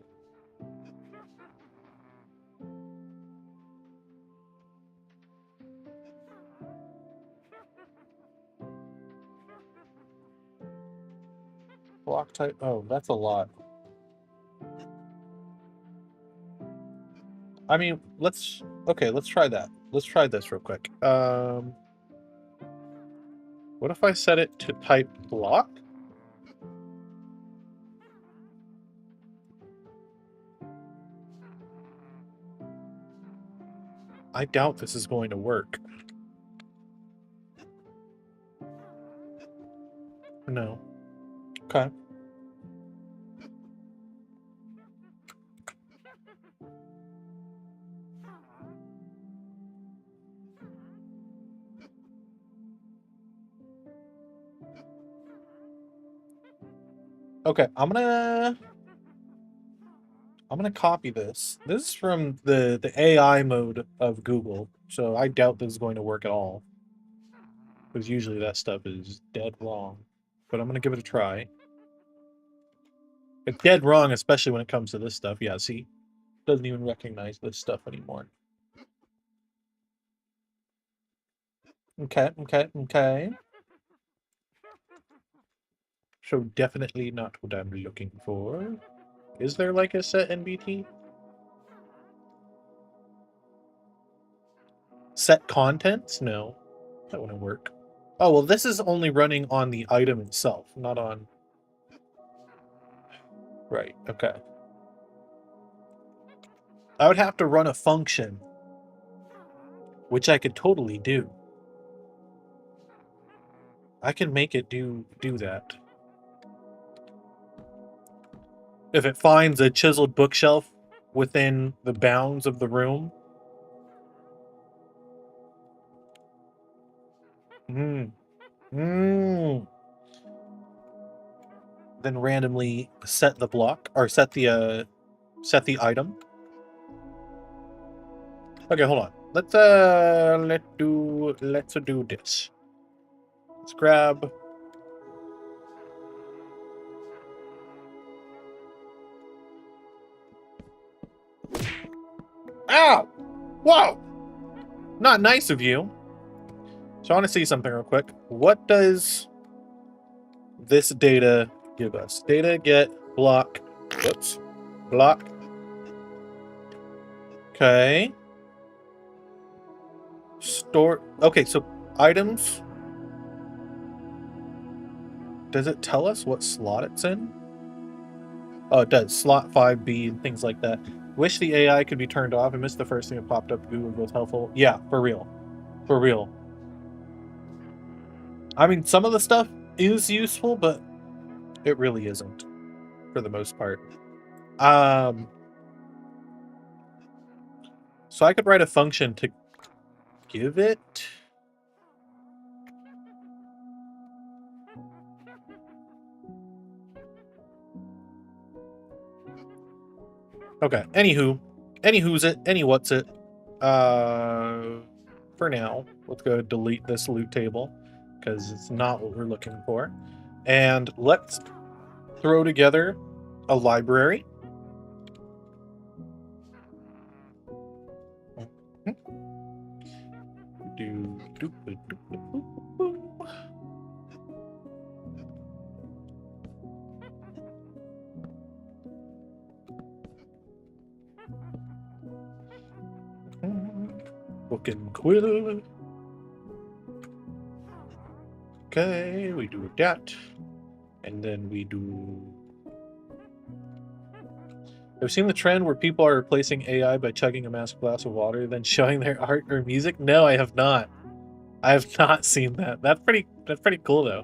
Block type. Oh, that's a lot. I mean, let's try that. Let's try this real quick. What if I set it to type block? I doubt this is going to work. No. Okay. Okay, I'm gonna copy this. This is from the AI mode of Google, so I doubt this is going to work at all. Because usually that stuff is dead wrong. But I'm gonna give it a try. It's dead wrong, especially when it comes to this stuff. Yeah, see? Doesn't even recognize this stuff anymore. Okay, okay, okay. So definitely not what I'm looking for. Is there like a set NBT? Set contents? No. That wouldn't work. Oh, well, this is only running on the item itself, not on... Right, okay. I would have to run a function, which I could totally do. I can make it do that. If it finds a chiseled bookshelf within the bounds of the room. Then randomly set the block or set the item. Okay, hold on. Let's do this. Let's grab. Ow! Whoa! Not nice of you. So I want to see something real quick. What does this data give us? Data get block. Whoops. Block. Okay. Store. Okay, so items. Does it tell us what slot it's in? Oh, it does. Slot 5B and things like that. Wish the AI could be turned off. I missed the first thing that popped up. Google was helpful. Yeah, for real. For real. I mean, some of the stuff is useful, but it really isn't for the most part. So I could write a function to give it. Okay. Anywho's it. What's it. For now, let's go delete this loot table because it's not what we're looking for. And let's throw together a library. Book and quill. Okay, we do that. And then we do... I've seen the trend where people are replacing AI by chugging a massive glass of water, then showing their art or music. No, I have not. I have not seen that. That's pretty cool though.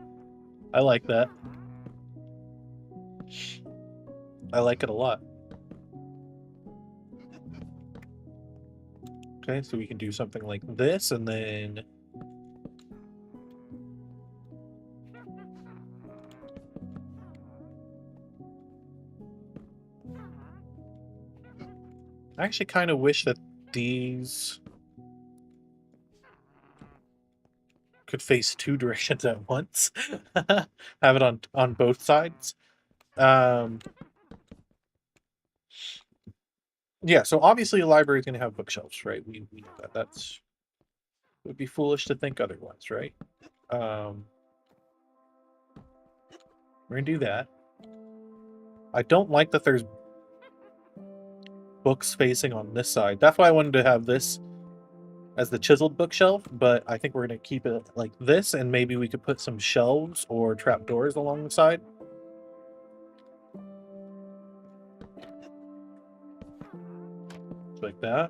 I like that. I like it a lot. Okay, so we can do something like this, and then... I actually kind of wish that these could face two directions at once. Have it on both sides. Yeah, so obviously a library is going to have bookshelves, right? We know that. It would be foolish to think otherwise, right? We're going to do that. I don't like that there's books facing on this side. That's why I wanted to have this as the chiseled bookshelf, but I think we're going to keep it like this, and maybe we could put some shelves or trapdoors along the side. Like that.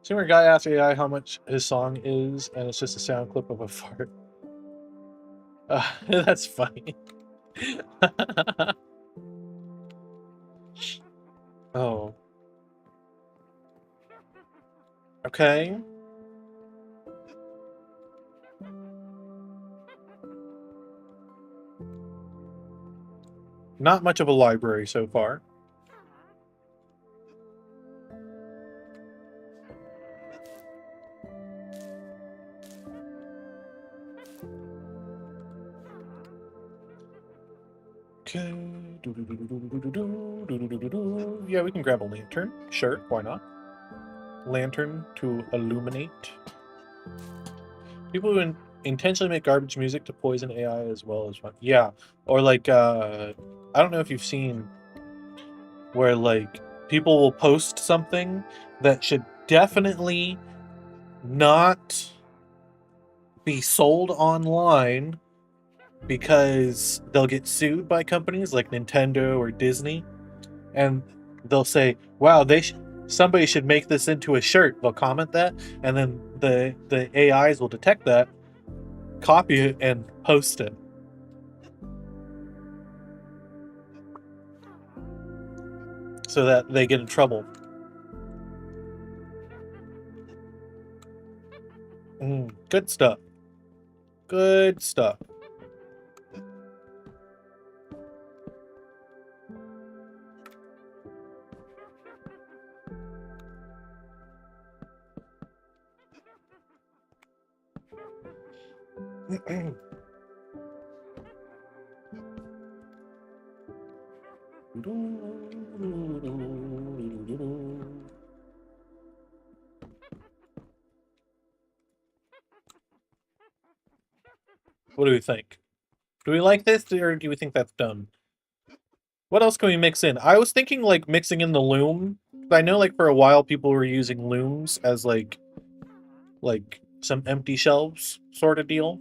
See where a guy asked AI how much his song is, and it's just a sound clip of a fart. That's funny. Oh. Okay. Not much of a library so far. Okay. Yeah, we can grab a lantern. Sure, why not? Lantern to illuminate. People who intentionally make garbage music to poison AI as well as fun. Yeah, or like I don't know if you've seen where like people will post something that should definitely not be sold online because they'll get sued by companies like Nintendo or Disney, and they'll say, wow, somebody should make this into a shirt. They'll comment that, and then the AIs will detect that copy it and post it. So that they get in trouble. Good stuff. Good stuff. What do we think? Do we like this, or do we think that's dumb? What else can we mix in? I was thinking like mixing in the loom. I know like for a while people were using looms as like some empty shelves sort of deal.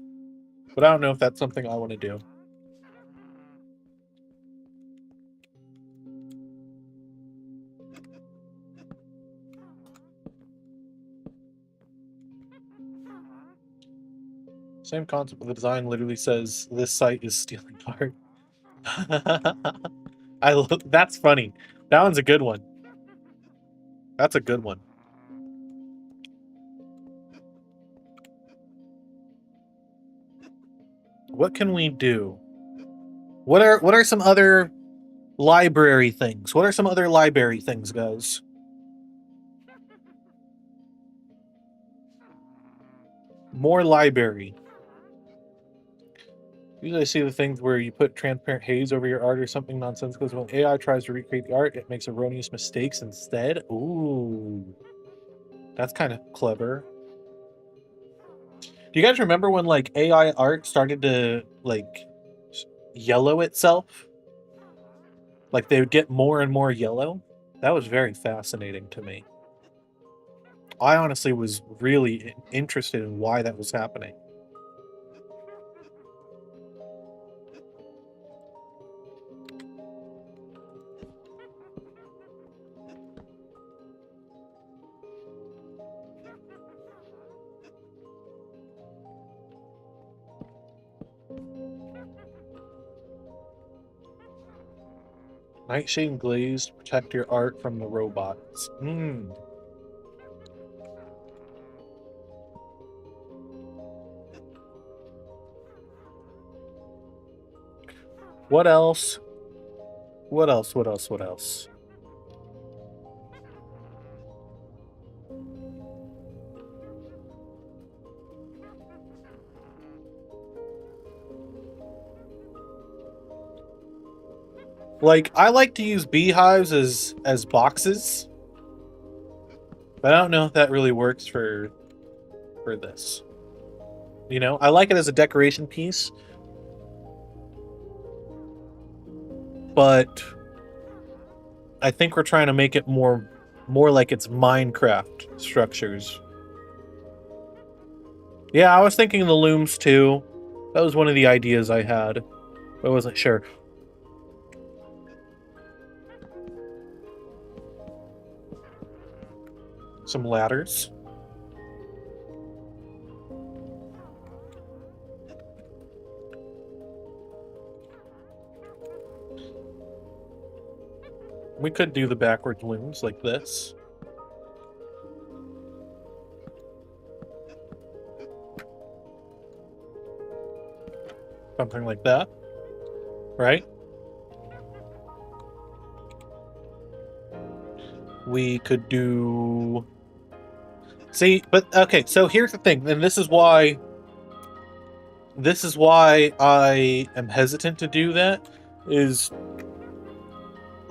But I don't know if that's something I want to do. Same concept, but the design literally says this site is stealing art. That's funny. That one's a good one. That's a good one. What can we do? What are some other library things? What are some other library things, guys? More library. Usually I see the things where you put transparent haze over your art or something nonsensical. When AI tries to recreate the art, it makes erroneous mistakes instead. Ooh. That's kind of clever. Do you guys remember when like AI art started to like yellow itself? Like they would get more and more yellow? That was very fascinating to me. I honestly was really interested in why that was happening. Nightshade and glaze to protect your art from the robots. What else? What else? What else? What else? Like, I like to use beehives as boxes, but I don't know if that really works for this. You know, I like it as a decoration piece, but I think we're trying to make it more like it's Minecraft structures. Yeah, I was thinking the looms too. That was one of the ideas I had, but I wasn't sure. Some ladders. We could do the backward looms like this. Something like that, right? We could do... See, but okay, so here's the thing, and this is why I am hesitant to do that, is...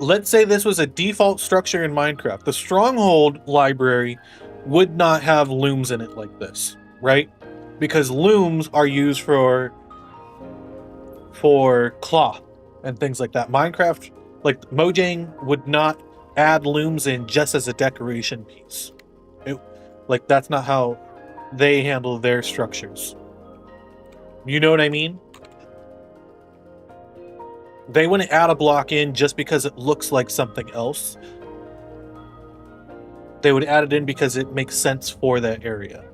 Let's say this was a default structure in Minecraft. The Stronghold library would not have looms in it like this, right? Because looms are used for cloth and things like that. Minecraft, like Mojang, would not add looms in just as a decoration piece. Like, that's not how they handle their structures. You know what I mean? They wouldn't add a block in just because it looks like something else. They would add it in because it makes sense for that area.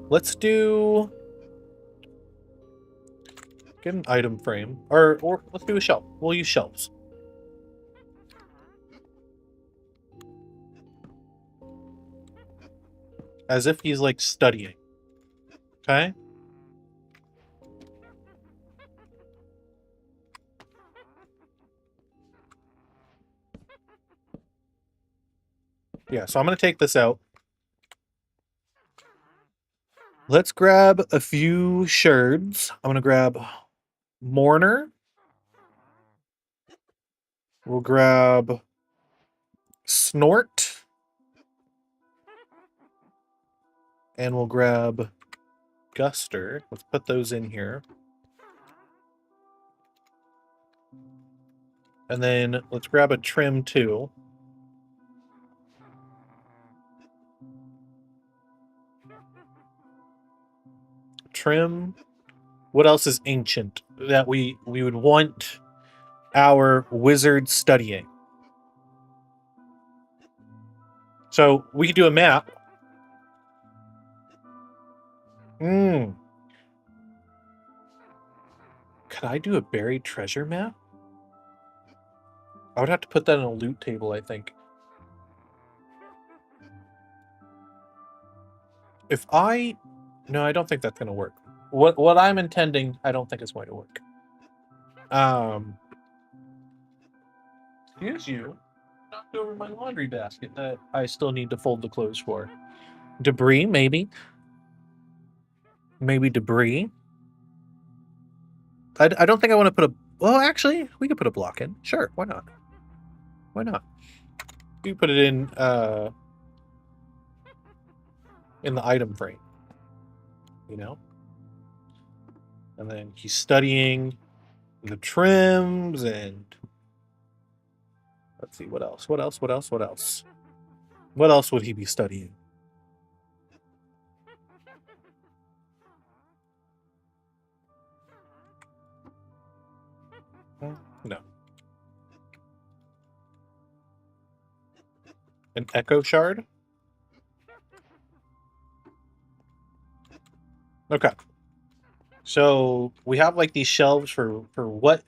Let's do... Get an item frame. Or let's do a shelf. We'll use shelves. As if he's, like, studying. Okay? Yeah, so I'm going to take this out. Let's grab a few sherds. I'm going to grab Mourner. We'll grab Snort. And we'll grab Guster. Let's put those in here. And then let's grab a Trim too. Trim. What else is ancient that we would want our wizard studying? So we could do a map. Could I do a buried treasure map? I would have to put that in a loot table, I think. If I... No, I don't think that's going to work. What I'm intending, I don't think it's going to work. Excuse you. Knocked over my laundry basket that I still need to fold the clothes for. Debris, maybe. Maybe debris. I don't think I want to put a... Well, actually, we could put a block in. Sure, why not? Why not? We put it in the item frame. You know? And then he's studying the trims and... Let's see, what else? What else? What else? What else? What else would he be studying? No. An echo shard? Okay. So we have like these shelves for what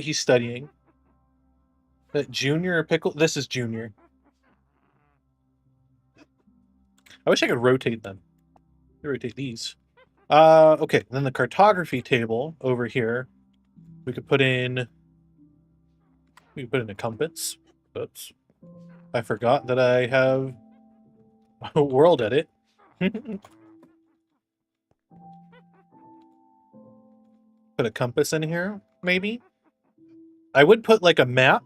he's studying. That junior or pickle? This is junior. I wish I could rotate them. Rotate these. Okay. Then the cartography table over here. We could put in... We could put in a compass. Oops. I forgot that I have a world edit. Put a compass in here, maybe? I would put like a map.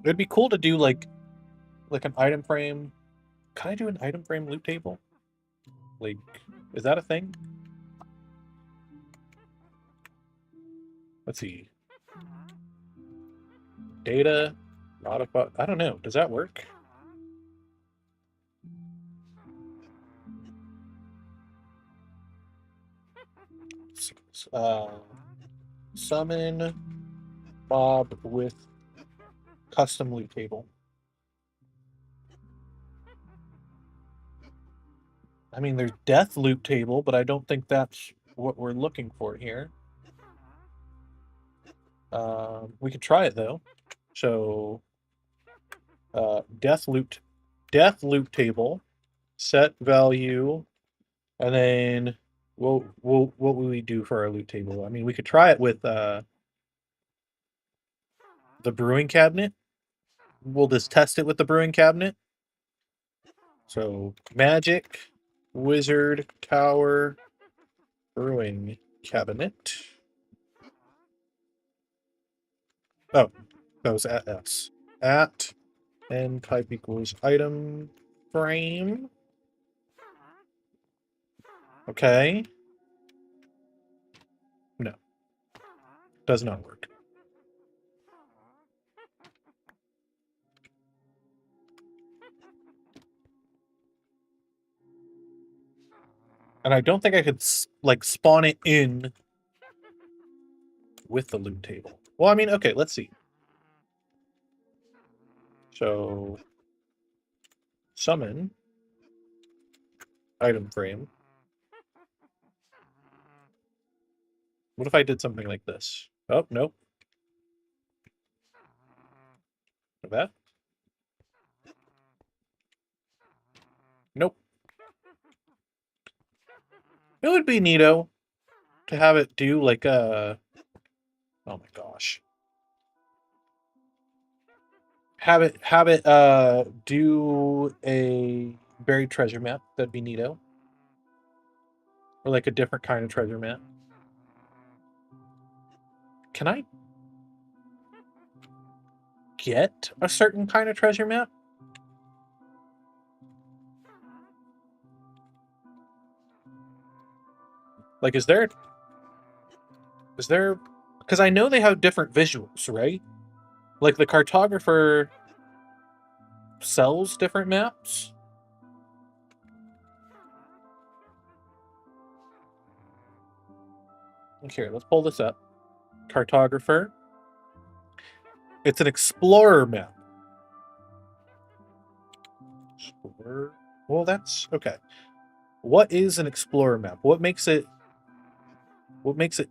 It'd be cool to do like an item frame. Can I do an item frame loot table? Like, is that a thing? Let's see. Data, modify. I don't know. Does that work? Summon mob with custom loot table. I mean, there's death loot table, but I don't think that's what we're looking for here. We could try it though. So, death loot table, set value, and then what will we do for our loot table? I mean, we could try it with the brewing cabinet. We'll just test it with the brewing cabinet. So magic, wizard, tower, brewing cabinet. Oh, that was at S. At n type equals item frame. Okay. No. Does not work. And I don't think I could, like, spawn it in with the loot table. Well, I mean, okay, let's see. So, summon item frame. What if I did something like this? Oh, nope. Like that? Nope. It would be neato to have it do like a... Oh my gosh. Have it do a buried treasure map. That'd be neato. Or like a different kind of treasure map. Can I get a certain kind of treasure map? Like, is there... Because I know they have different visuals, right? Like, the cartographer sells different maps. Here, let's pull this up. Cartographer. It's an explorer map. Explorer. Well, that's okay. What is an explorer map? What makes it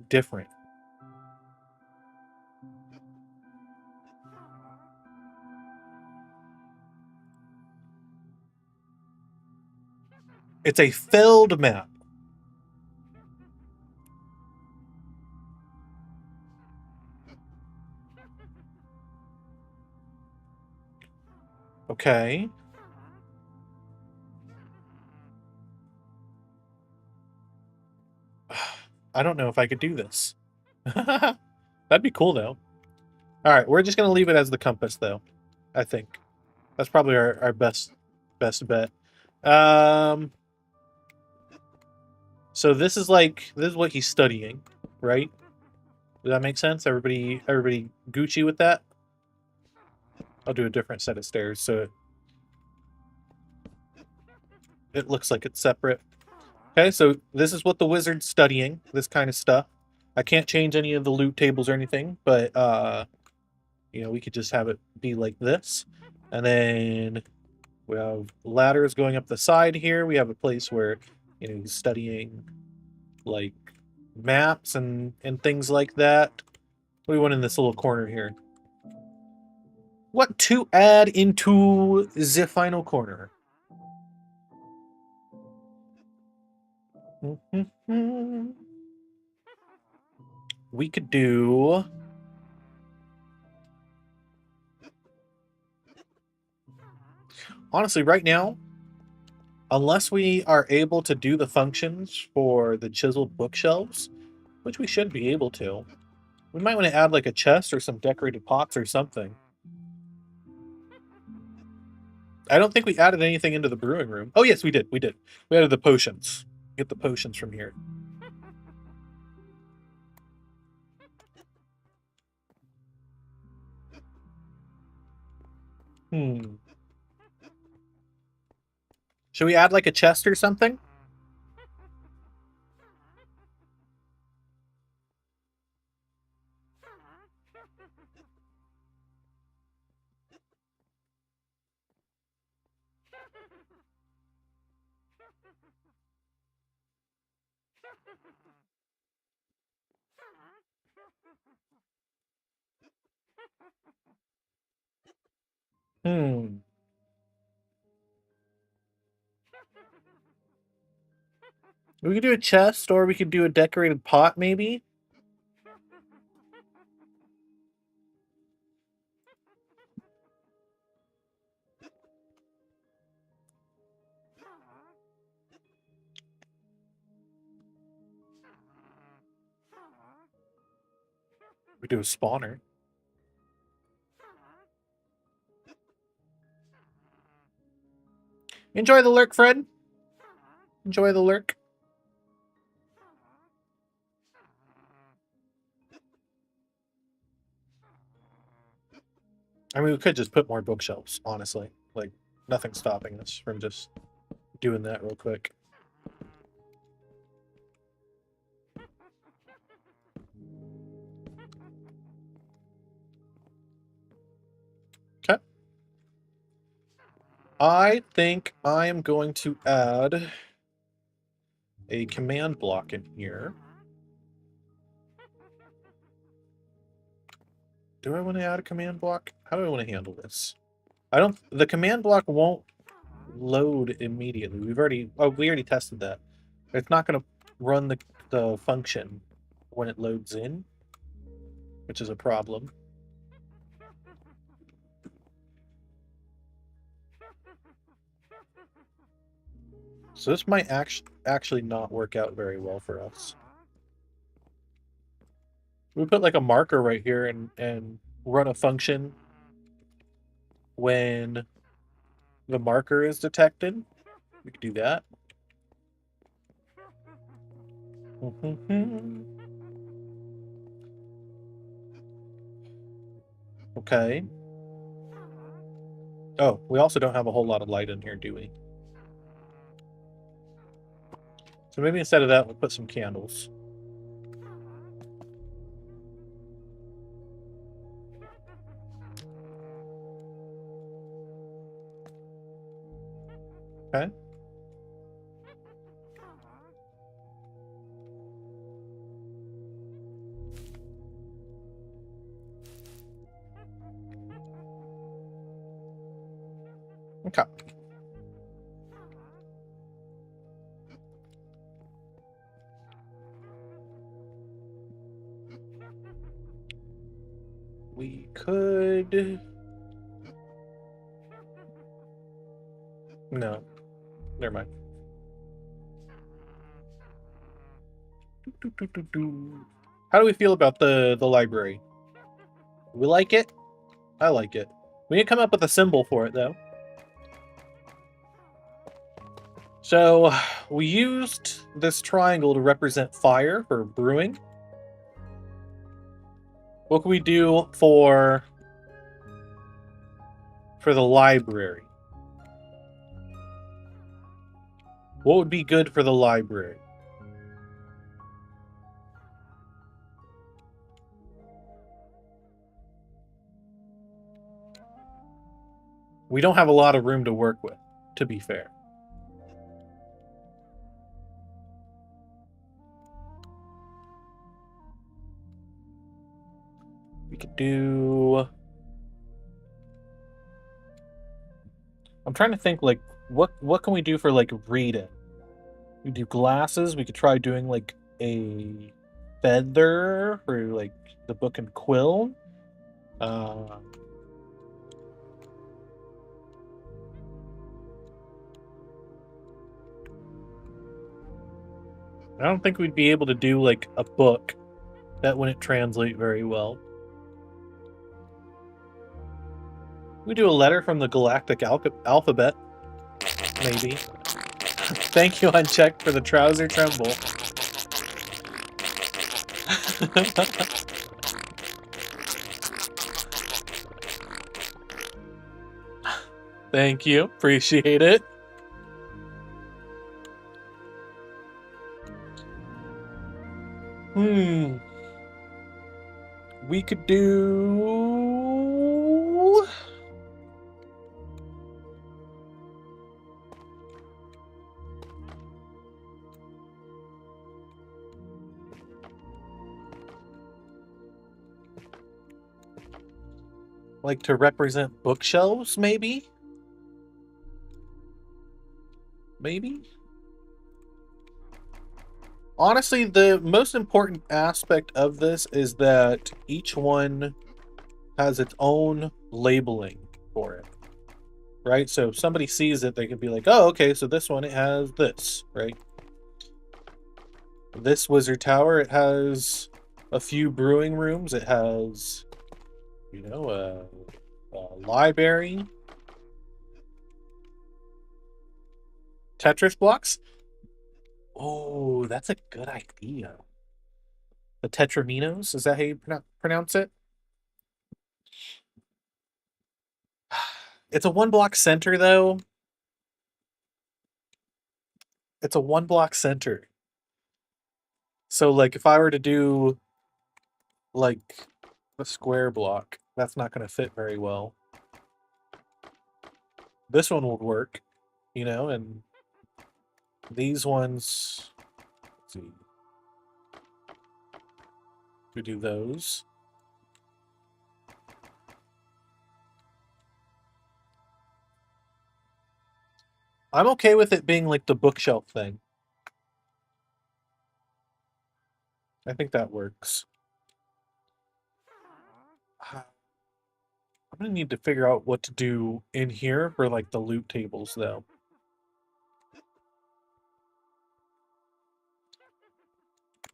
different? It's a filled map. Okay. I don't know if I could do this. That'd be cool, though. All right, we're just going to leave it as the compass, though. I think. That's probably our best bet. So this is what he's studying, right? Does that make sense? Everybody Gucci with that? I'll do a different set of stairs so it looks like it's separate. Okay, so this is what the wizard's studying, this kind of stuff. I can't change any of the loot tables or anything, but you know, we could just have it be like this. And then we have ladders going up the side here. We have a place where, you know, he's studying like maps and things like that. What do we want in this little corner here? What to add into the final corner? We could do... Honestly, right now, unless we are able to do the functions for the chiseled bookshelves, which we should be able to, we might want to add like a chest or some decorated pots or something. I don't think we added anything into the brewing room. Oh, yes, we did. We did. We added the potions. Get the potions from here. Should we add like a chest or something? We could do a chest, or we could do a decorated pot, maybe. We do a spawner. Enjoy the lurk, Fred. Enjoy the lurk. I mean, we could just put more bookshelves, honestly. Like, nothing's stopping us from just doing that real quick. Okay. I think I am going to add a command block in here. Do I want to add a command block? How do I want to handle this? The command block won't load immediately. We already tested that. It's not going to run the function when it loads in, which is a problem. So this might actually not work out very well for us. We put like a marker right here and run a function when the marker is detected. We could do that. Okay. Oh, we also don't have a whole lot of light in here, do we? So maybe instead of that, we'll put some candles. Okay. Okay. We could... No. Never mind. How do we feel about the library? We like it? I like it. We need to come up with a symbol for it, though. So, we used this triangle to represent fire for brewing. What can we do for the library? What would be good for the library? We don't have a lot of room to work with, to be fair. We could do... I'm trying to think, like, what can we do for, like, reading? We do glasses. We could try doing, like, a feather for, like, the book and quill. I don't think we'd be able to do, like, a book. That wouldn't translate very well. We do a letter from the galactic alphabet. Maybe. Thank you, Unchecked, for the trouser tremble. Thank you. Appreciate it. We could do... like to represent bookshelves, maybe? Maybe? Honestly, the most important aspect of this is that each one has its own labeling for it, right? So if somebody sees it, they can be like, oh, okay, so this one, it has this, right? This wizard tower, it has a few brewing rooms. It has, you know, a library. Tetris blocks? Oh, that's a good idea. The Tetraminos? Is that how you pronounce it? It's a one block center, though. It's a one block center. So, like, if I were to do, like, a square block, that's not going to fit very well. This one would work, you know, and these ones, let's see. We do those. I'm okay with it being like the bookshelf thing. I think that works. I'm gonna need to figure out what to do in here for like the loot tables though.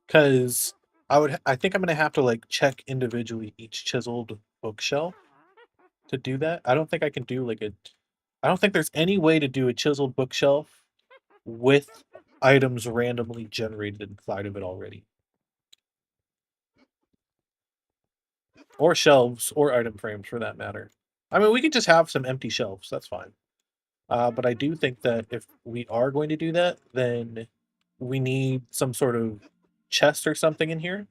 Because I think I'm gonna have to like check individually each chiseled bookshelf to do that. I don't think I can do like I don't think there's any way to do a chiseled bookshelf with items randomly generated inside of it already. Or shelves, or item frames for that matter. I mean, we could just have some empty shelves, that's fine. But I do think that if we are going to do that, then we need some sort of chest or something in here.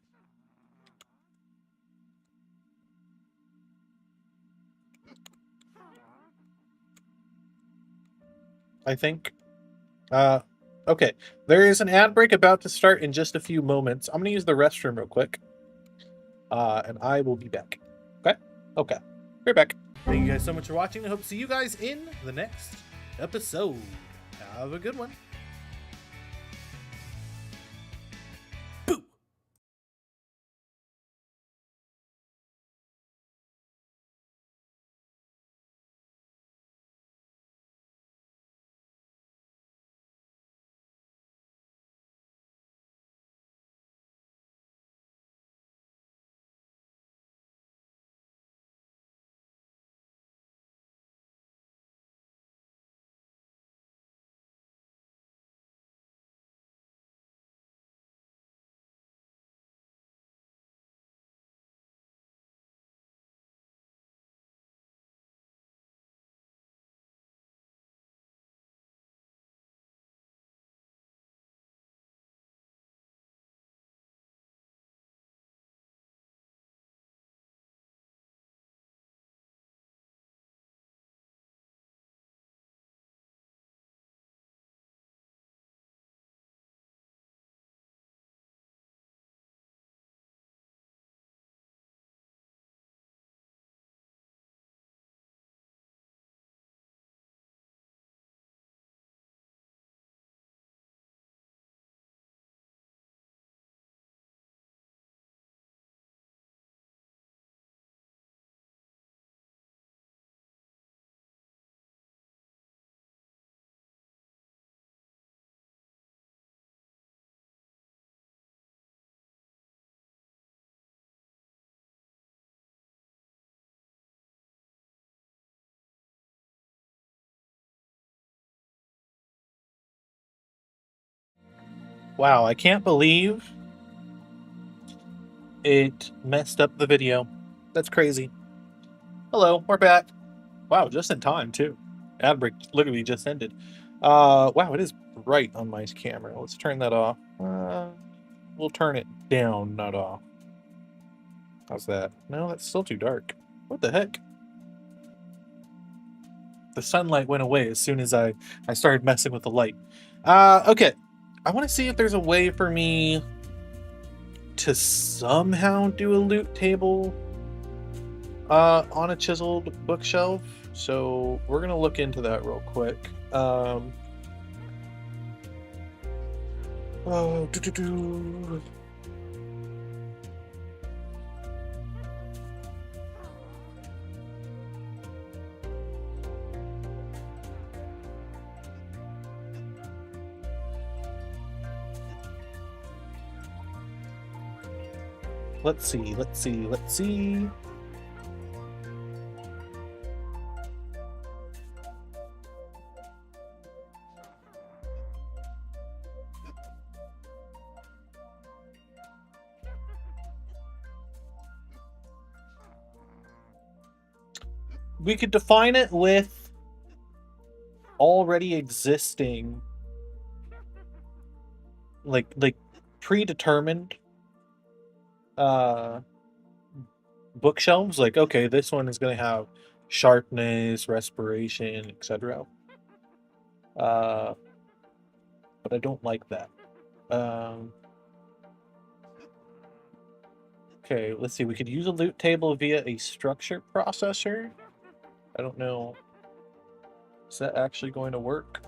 I think. Okay. There is an ad break about to start in just a few moments. I'm going to use the restroom real quick. And I will be back. Okay? Okay. We're back. Thank you guys so much for watching. I hope to see you guys in the next episode. Have a good one. Wow, I can't believe it messed up the video. That's crazy. Hello, we're back. Wow, just in time too. Ad break literally just ended. Wow, it is bright on my camera. Let's turn that off. We'll turn it down, not off. How's that? No, that's still too dark. What the heck? The sunlight went away as soon as I started messing with the light. Okay. I want to see if there's a way for me to somehow do a loot table on a chiseled bookshelf. So we're gonna look into that real quick. Oh, let's see. We could define it with already existing, like predetermined bookshelves. Like, okay, this one is going to have sharpness, respiration, etc. But I don't like that. Okay, let's see. We could use a loot table via a structure processor. I don't know. Is that actually going to work?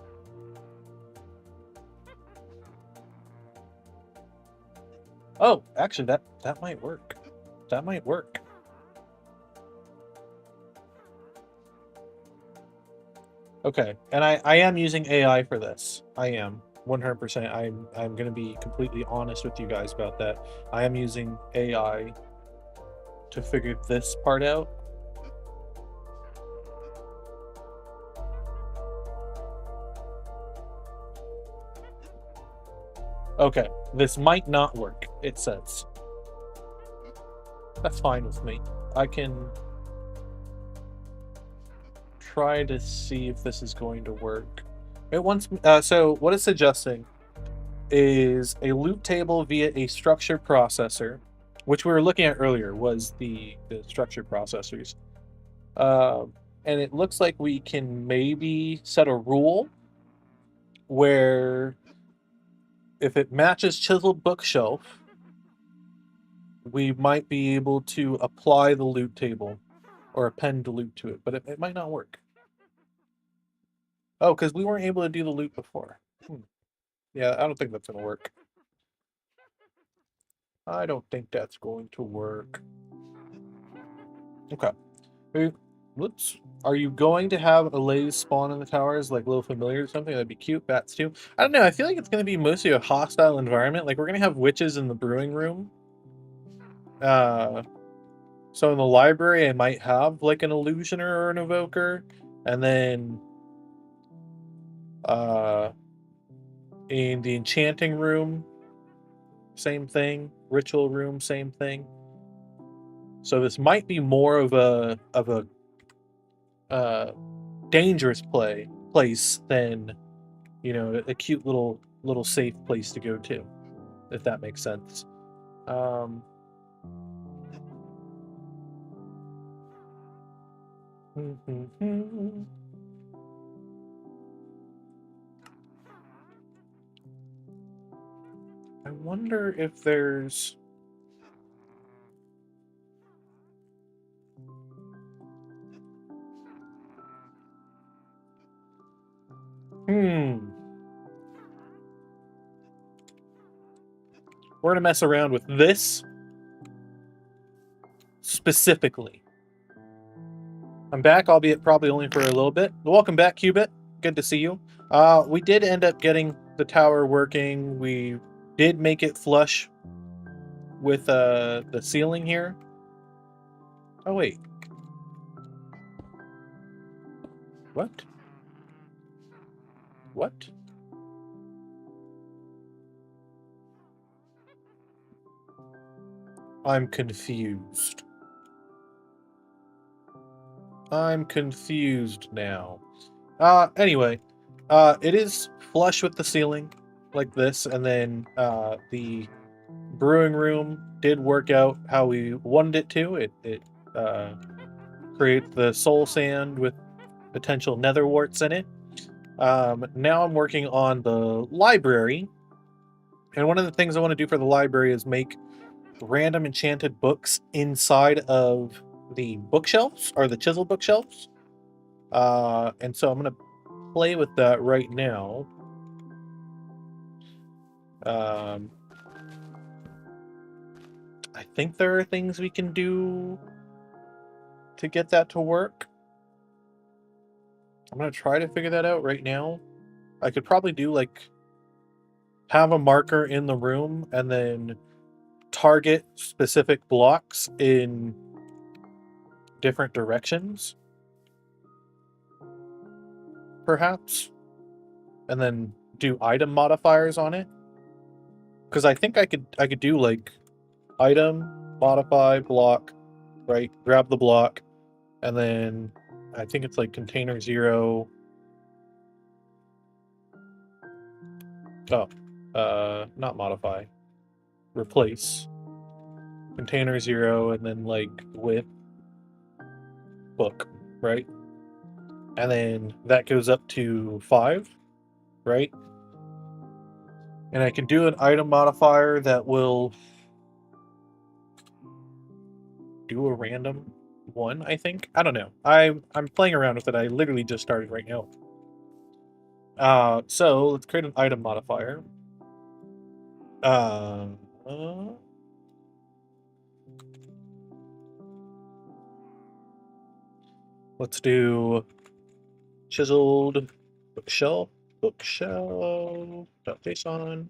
Oh, actually, that might work. That might work. Okay, and I am using AI for this. I am 100%. I'm going to be completely honest with you guys about that. I am using AI to figure this part out. Okay, this might not work, it says. That's fine with me. I can try to see if this is going to work. It wants so what it's suggesting is a loop table via a structure processor, which we were looking at earlier was the structure processors. And it looks like we can maybe set a rule where if it matches chiseled bookshelf, we might be able to apply the loop table or append the loop to it, but it might not work. Oh, because we weren't able to do the loop before. Yeah, I don't think that's going to work. I don't think that's going to work. Okay. Whoops. Are you going to have Allays spawn in the towers like little familiar or something? That'd be cute. Bats too. I don't know. I feel like it's going to be mostly a hostile environment. Like we're going to have witches in the brewing room. So in the library, I might have like an illusioner or an evoker, and then in the enchanting room, same thing. Ritual room, same thing. So this might be more of a dangerous place than, you know, a cute little safe place to go to, if that makes sense. I wonder if there's we're gonna mess around with this specifically. I'm back, albeit probably only for a little bit. Welcome back, Qubit. Good to see you. We did end up getting the tower working. We did make it flush with the ceiling here. Oh wait. What? What? I'm confused. I'm confused now. Anyway, it is flush with the ceiling, like this, and then the brewing room did work out how we wanted it to. It creates the soul sand with potential nether warts in it. Now I'm working on the library, and one of the things I want to do for the library is make random enchanted books inside of the bookshelves, or the chisel bookshelves. And so I'm going to play with that right now. I think there are things we can do to get that to work. I'm going to try to figure that out right now. I could probably do like have a marker in the room and then target specific blocks in different directions, perhaps, and then do item modifiers on it. Because I think I could do like item, modify, block, right? Grab the block, and then I think it's like container 0. Oh, not modify. Replace. Container 0, and then like with book, right? And then that goes up to 5, right? And I can do an item modifier that will do a random one, I think. I don't know. I'm playing around with it. I literally just started right now. So let's create an item modifier. Let's do chiseled bookshelf, bookshelf.json.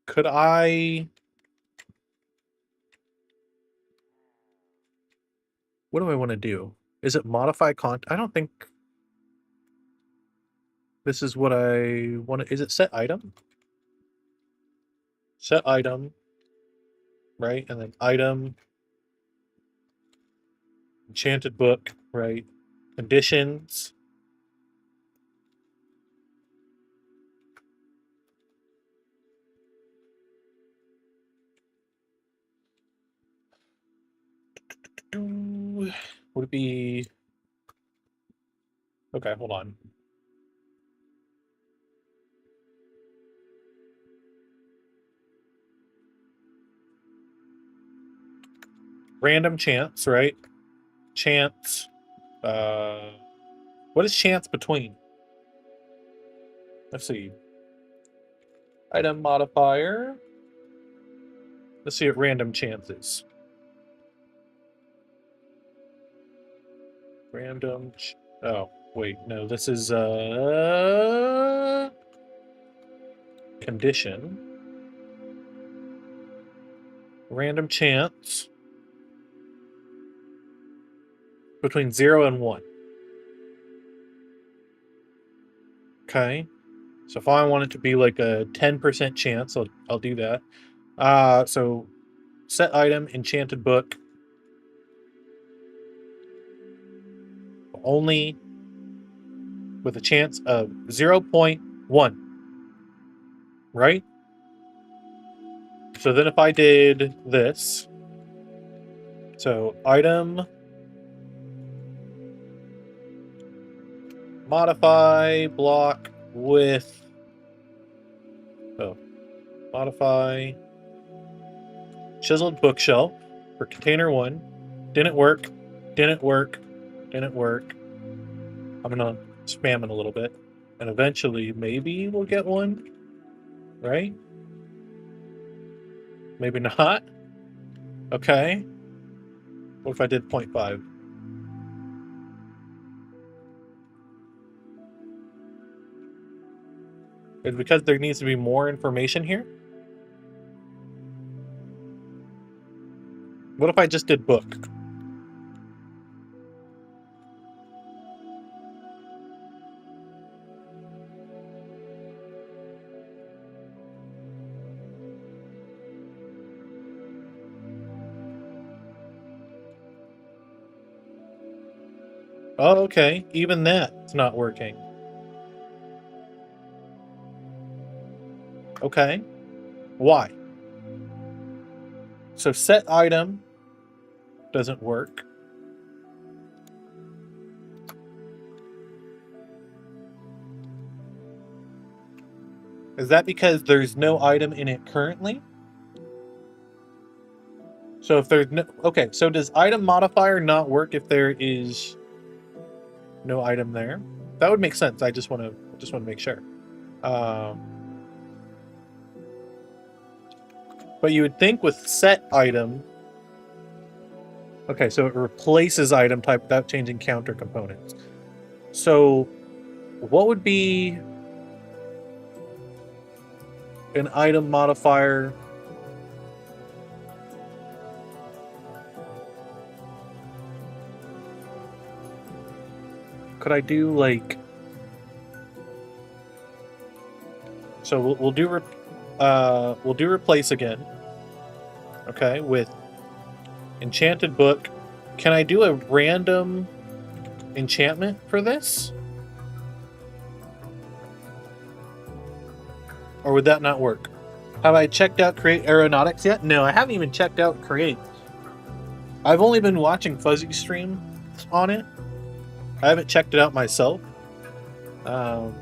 Could I... What do I want to do? Is it modify content? I don't think this is what I want to... Is it set item? Set item, right? And then item, enchanted book, right? Conditions. Would it be... Okay, hold on. Random chance, right? Chance. What is chance between? Let's see. Item modifier. Let's see what random chance is. Random. Oh, wait. No, this is condition. Random chance between 0 and 1. Okay. So if I want it to be like a 10% chance, I'll do that. So set item, enchanted book. Only with a chance of 0.1. Right? So then if I did this, so item modify block with, modify chiseled bookshelf for container 1. Didn't work. I'm gonna spam it a little bit, and eventually maybe we'll get one, right? Maybe not. Okay. What if I did 0.5? It's because there needs to be more information here. What if I just did book? Oh, okay. Even that's not working. Okay. Why? So set item doesn't work. Is that because there's no item in it currently? So if there's no... Okay, so does item modifier not work if there is no item there? That would make sense. I just want to make sure. But you would think with set item... Okay, so it replaces item type without changing counter components. So what would be an item modifier? Could I do like... So we'll do replace again. Okay, with enchanted book. Can I do a random enchantment for this? Or would that not work? Have I checked out Create Aeronautics yet? No, I haven't even checked out Create. I've only been watching Fuzzy stream on it. I haven't checked it out myself. But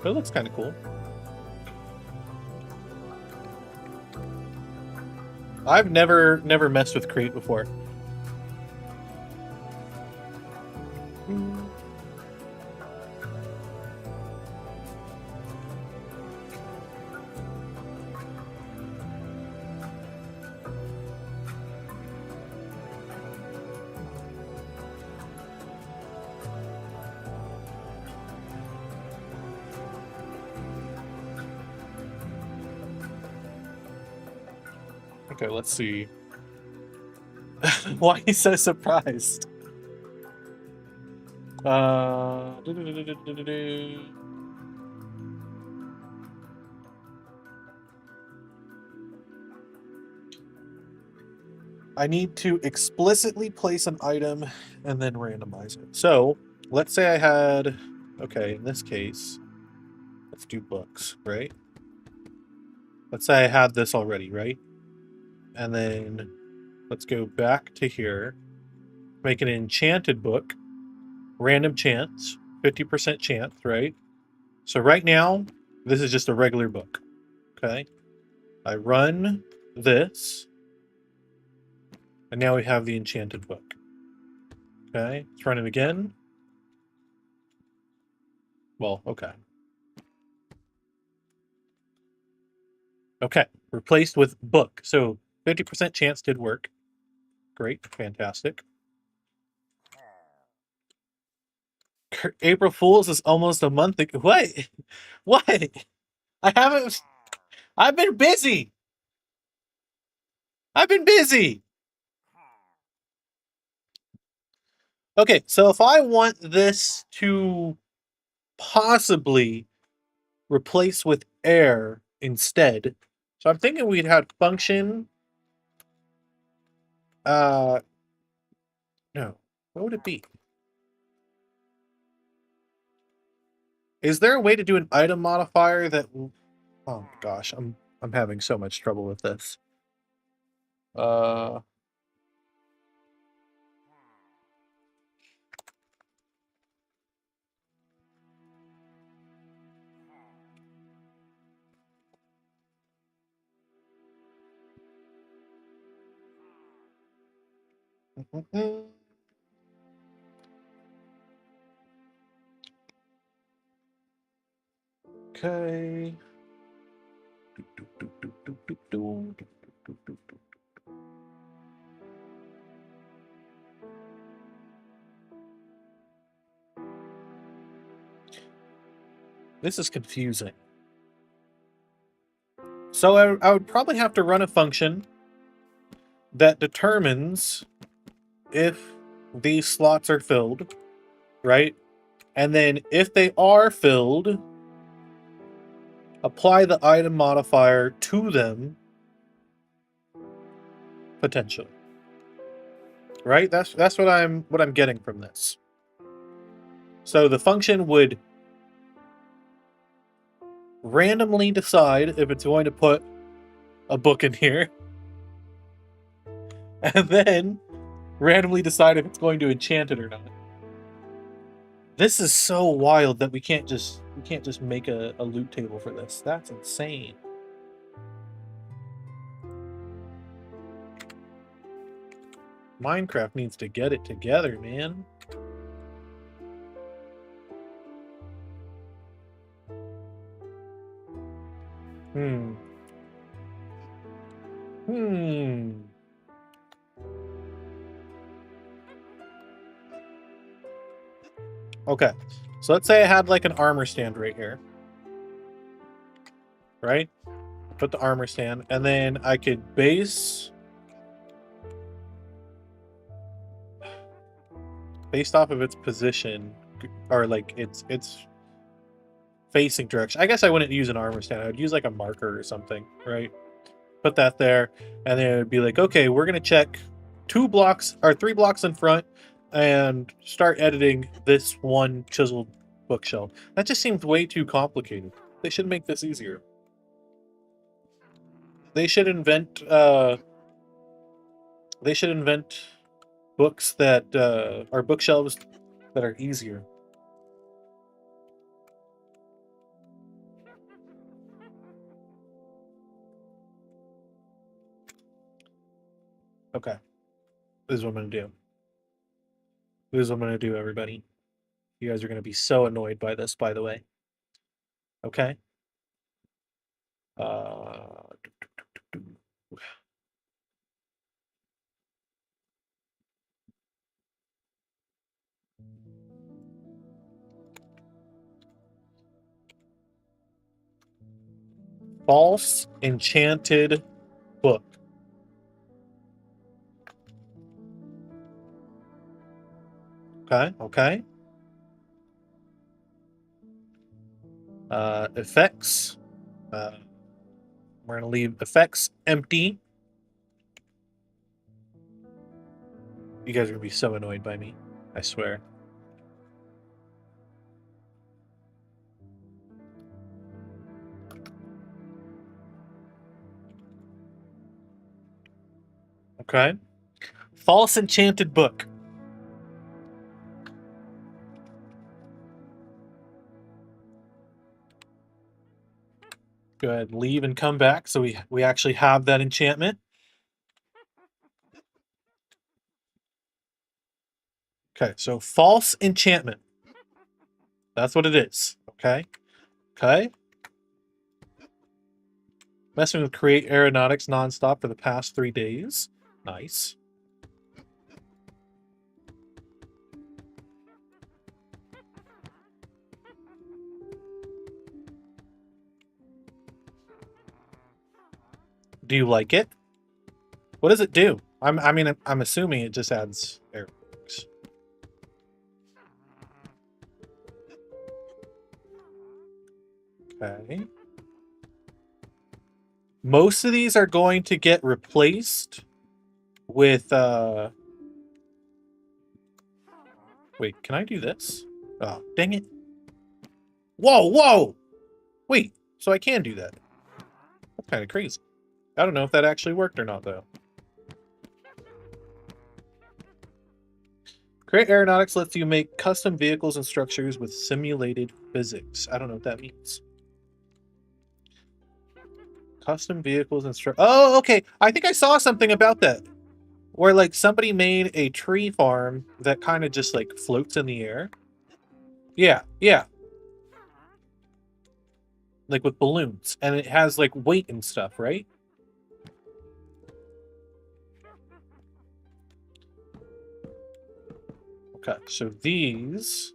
it looks kind of cool. I've never messed with Create before. Okay, let's see. Why are you so surprised? Do-do-do-do-do-do-do. I need to explicitly place an item and then randomize it. So let's say I had, okay, in this case, let's do books, right? Let's say I had this already, right? And then let's go back to here, make an enchanted book, random chance, 50% chance, right? So right now, this is just a regular book, okay? I run this, and now we have the enchanted book. Okay, let's run it again. Well, okay. Okay, replaced with book. So 50% chance did work. Great, fantastic. April Fool's is almost a month ago. What? What? I haven't. I've been busy. I've been busy. Okay, so if I want this to possibly replace with air instead, so I'm thinking we'd have function. No. What would it be? Is there a way to do an item modifier that? Oh gosh, I'm having so much trouble with this. Uh. Okay. This is confusing. So I would probably have to run a function that determines if these slots are filled, right? And then if they are filled, apply the item modifier to them potentially. Right? That's what I'm getting from this. So the function would randomly decide if it's going to put a book in here, and then randomly decide if it's going to enchant it or not. This is so wild that we can't just make a loot table for this. That's insane. Minecraft needs to get it together, man. Hmm. Okay. So let's say I had like an armor stand right here. Right? Put the armor stand, and then I could base based off of its position, or like its facing direction. I guess I wouldn't use an armor stand. I would use like a marker or something, right? Put that there, and then it would be like, okay, we're gonna check 2 blocks or 3 blocks in front and start editing this one chiseled bookshelf. That just seems way too complicated. They should make this easier. They should invent books that are bookshelves that are easier. Okay. This is what I'm gonna do. This is what I'm gonna do, everybody. You guys are gonna be so annoyed by this, by the way. Okay. Uh, false enchanted book. Okay, okay. Effects. We're gonna leave effects empty. You guys are gonna be so annoyed by me, I swear. Okay. False enchanted book. Go ahead, leave and come back so we actually have that enchantment. Okay, so false enchantment. That's what it is. Okay. Okay. Messing with create aeronautics nonstop for the past 3 days. Nice. Do you like it? What does it do? I'm assuming it just adds aeronautics. Okay. Most of these are going to get replaced with wait, can I do this? Oh, dang it. Whoa, whoa! Wait, so I can do that. That's kind of crazy. I don't know if that actually worked or not, though. Create aeronautics lets you make custom vehicles and structures with simulated physics. I don't know what that means. Custom vehicles and structures. Oh, okay. I think I saw something about that. Where, like, somebody made a tree farm that kind of just, like, floats in the air. Yeah, yeah. Like, with balloons. And it has, like, weight and stuff, right? Okay, so these...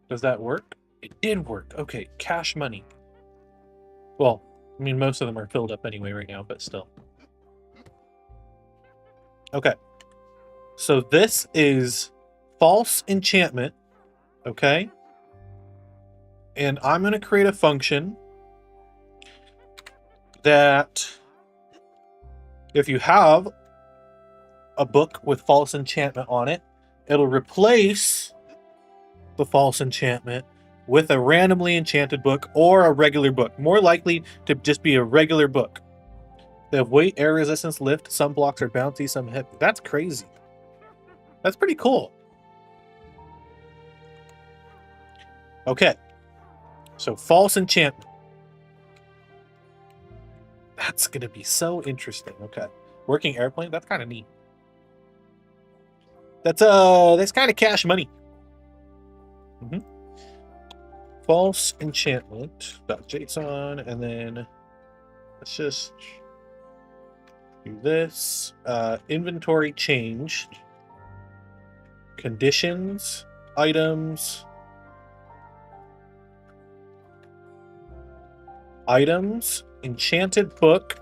Does that work? It did work. Okay, cash money. Well, I mean, most of them are filled up anyway right now, but still. Okay. So this is false enchantment, okay? And I'm going to create a function that if you have a book with false enchantment on it, it'll replace the false enchantment with a randomly enchanted book or a regular book. More likely to just be a regular book. They have weight, air resistance, lift. Some blocks are bouncy, some heavy. That's crazy. That's pretty cool. Okay. So false enchantment. That's going to be so interesting. Okay. Working airplane. That's kind of neat. That's kind of cash money. False enchantment.json, and then let's just do this. Inventory changed. Conditions, items, enchanted book,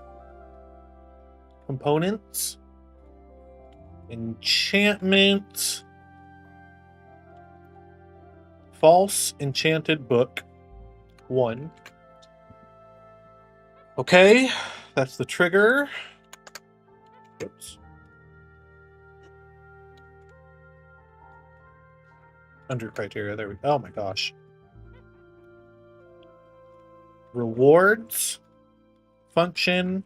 components, enchantment, false enchanted book 1. Okay, that's the trigger. Oops. Under criteria, there we go. Oh my gosh. Rewards, function.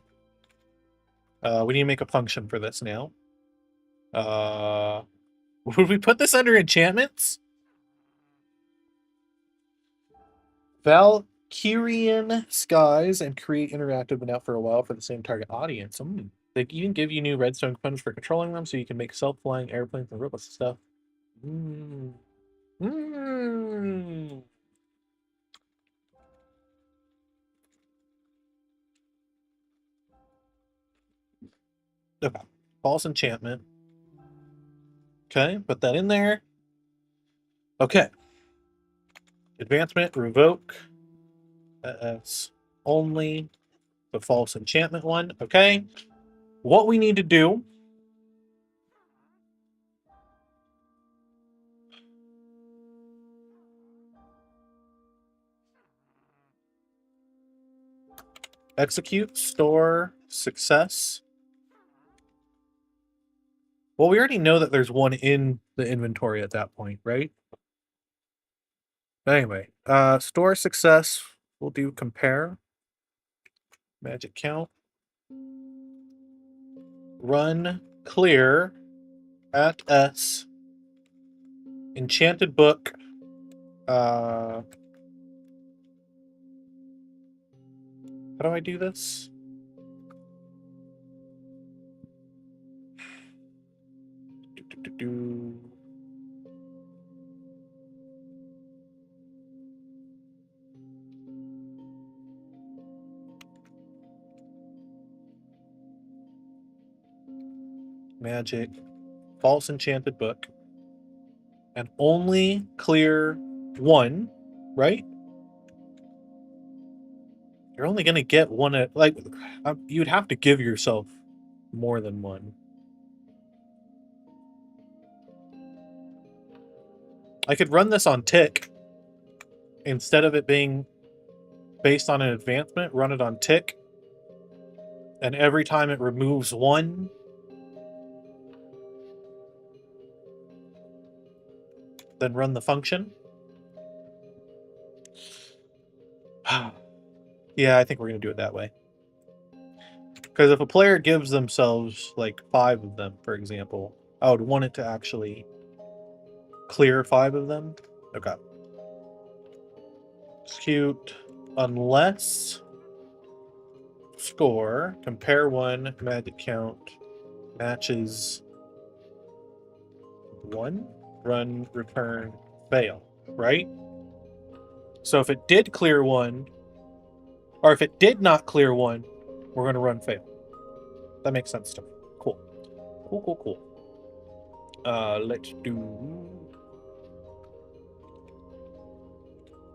We need to make a function for this now. Would we put this under enchantments? Valkyrian skies and create interactive been out for a while for the same target audience. They even give you new redstone components for controlling them, so you can make self-flying airplanes and robots and stuff. Okay. False enchantment. Okay, put that in there. Okay. Advancement, revoke. That's only the false enchantment one. Okay. what we need to do execute store success. Well, we already know that there's one in the inventory at that point, right? Anyway, store success, we'll do compare. Magic count. Run clear at S. Enchanted book. How do I do this? Magic. False enchanted book. And only clear one, right? You're only gonna get one at, like, you'd have to give yourself more than one. I could run this on tick. Instead of it being based on an advancement, run it on tick. And every time it removes one, then run the function. Yeah, I think we're going to do it that way. Because if a player gives themselves like 5 of them, for example, I would want it to actually clear 5 of them. Okay. Execute unless score compare 1 magic count matches 1, run return fail, right? So if it did clear 1, or if it did not clear 1, we're going to run fail. That makes sense to me. Cool. Cool. Let's do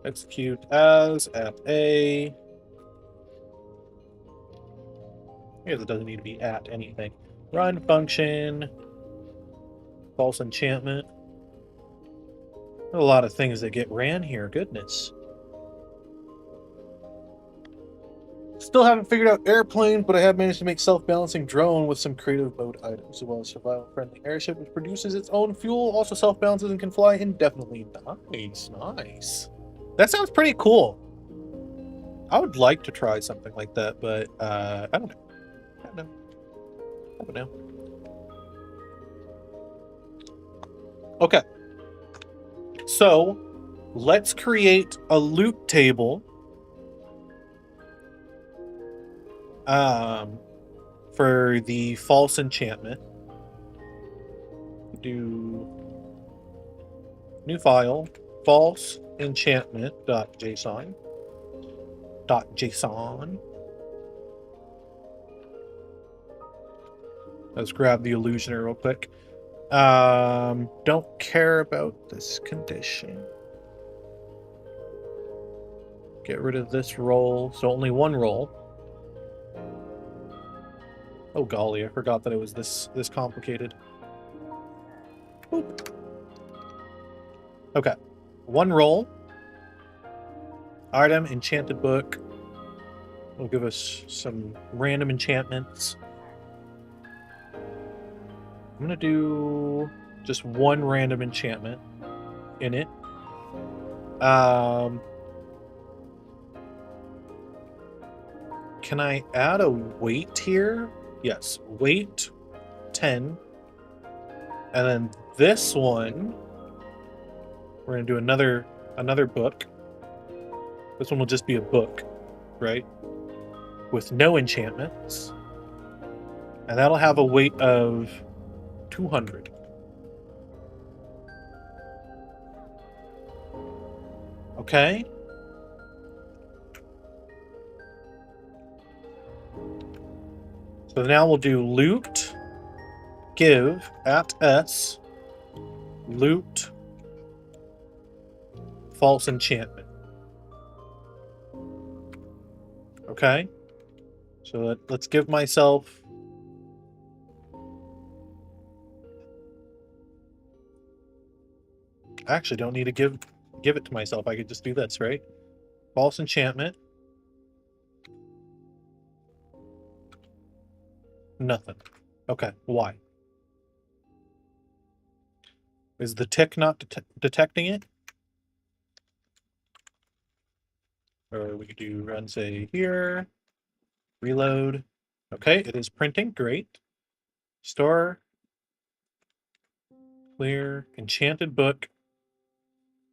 execute as at A. I guess it doesn't need to be at anything. Run function. False enchantment. A lot of things that get ran here. Goodness. Still haven't figured out airplane, but I have managed to make self-balancing drone with some creative mode items, as well as survival-friendly airship, which produces its own fuel, also self-balances and can fly indefinitely. Nice. That sounds pretty cool. I would like to try something like that, but I don't know. Okay. So, let's create a loot table for the false enchantment. Do new file, false enchantment.json. Let's grab the illusioner real quick. Don't care about this condition. Get rid of this roll, so only one roll. Oh golly, I forgot that it was this complicated. Boop. Okay, one roll. Item, enchanted book. Will give us some random enchantments. I'm gonna do just one random enchantment in it. Can I add a weight here? Yes, weight 10. And then this one, we're gonna do another book. This one will just be a book, right? With no enchantments. And that'll have a weight of 200. Okay. So now we'll do loot, give at S, loot, false enchantment. Okay. So let's give myself I actually don't need to give it to myself. I could just do this, right? False enchantment. Nothing. Okay, why? Is the tick not detecting it? Or we could do run, say, here. Reload. Okay, it is printing. Great. Store. Clear. Enchanted book.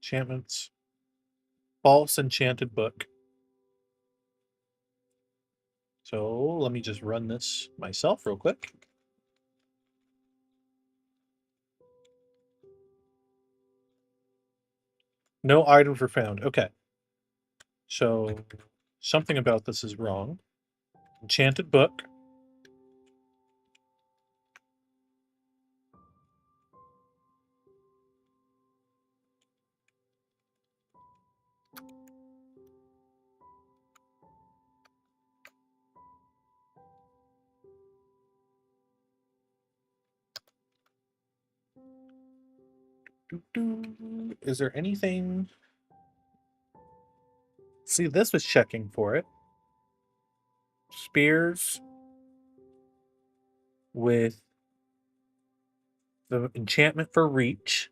Enchantments. False enchanted book. So let me just run this myself real quick. No items were found. Okay. So something about this is wrong. Enchanted book. Is there anything? See, this was checking for it. Spears with the enchantment for reach.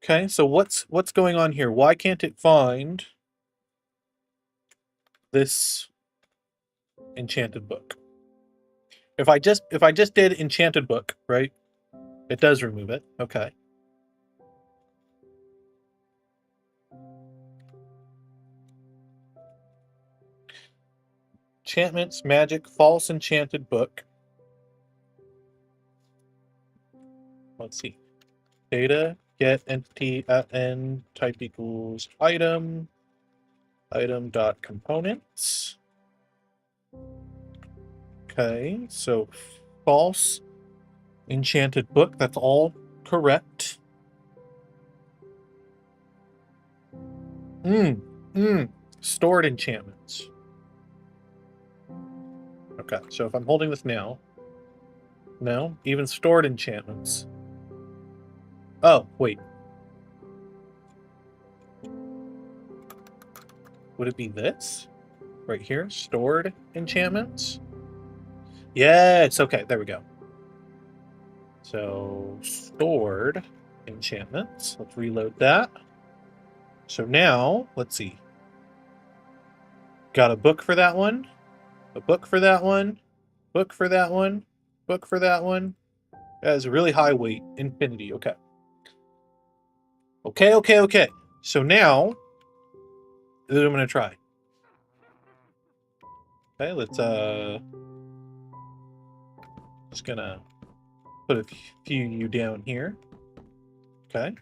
Okay, so what's going on here? Why can't it find this enchanted book? If I just did enchanted book, right? It does remove it. Okay. Enchantments, magic, false enchanted book. Let's see. Data, get entity at n, type equals item, item dot components. Okay, so false enchanted book, that's all correct. Stored enchantments. Okay, so if I'm holding this now, no, even stored enchantments. Oh, wait. Would it be this? Right here? Stored enchantments? Yeah, it's okay. There we go. So, stored enchantments. Let's reload that. So now, let's see. Got a book for that one. A book for that one. Book for that one. Book for that one. That is a really high weight. Infinity. Okay. Okay. So now, this is what I'm going to try. Okay, let's, just gonna put a few you down here. Okay.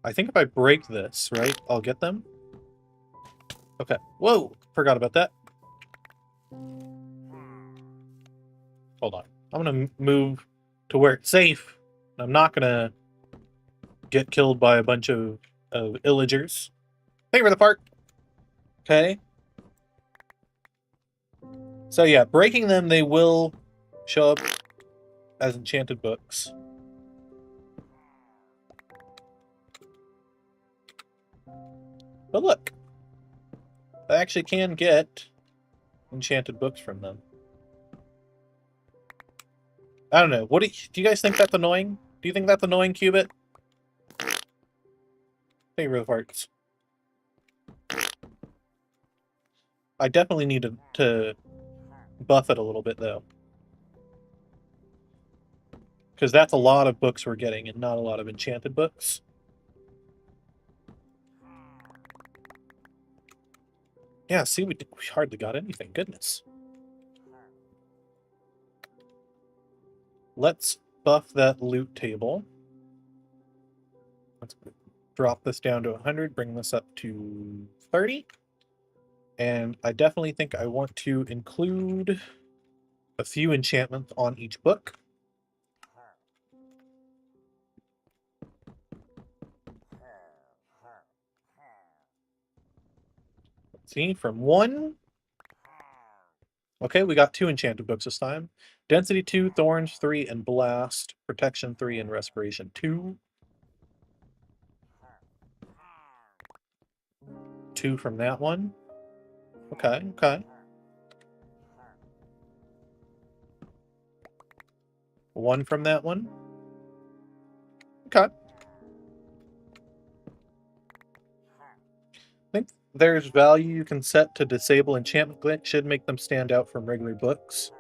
I think if I break this, right, I'll get them. Okay. Whoa! Forgot about that. Hold on. I'm gonna move to where it's safe. I'm not gonna get killed by a bunch of illagers. Thank you for the part. Okay. So yeah, breaking them, they will show up as enchanted books. But look, I actually can get enchanted books from them. I don't know. What do you guys think that's annoying? Do you think that's annoying, Cubit? Thank you for the parts. I definitely need to buff it a little bit, though. Because that's a lot of books we're getting, and not a lot of enchanted books. Yeah, see, we hardly got anything. Goodness. Let's buff that loot table. Let's drop this down to 100, bring this up to 30. And I definitely think I want to include a few enchantments on each book. Let's see, from 1 Okay, we got 2 enchanted books this time. Density 2, Thorns 3, and Blast. Protection 3, and Respiration 2. 2 from that one. Okay, okay. 1 from that one. Okay. I think there's value you can set to disable enchantment glint. Should make them stand out from regular books.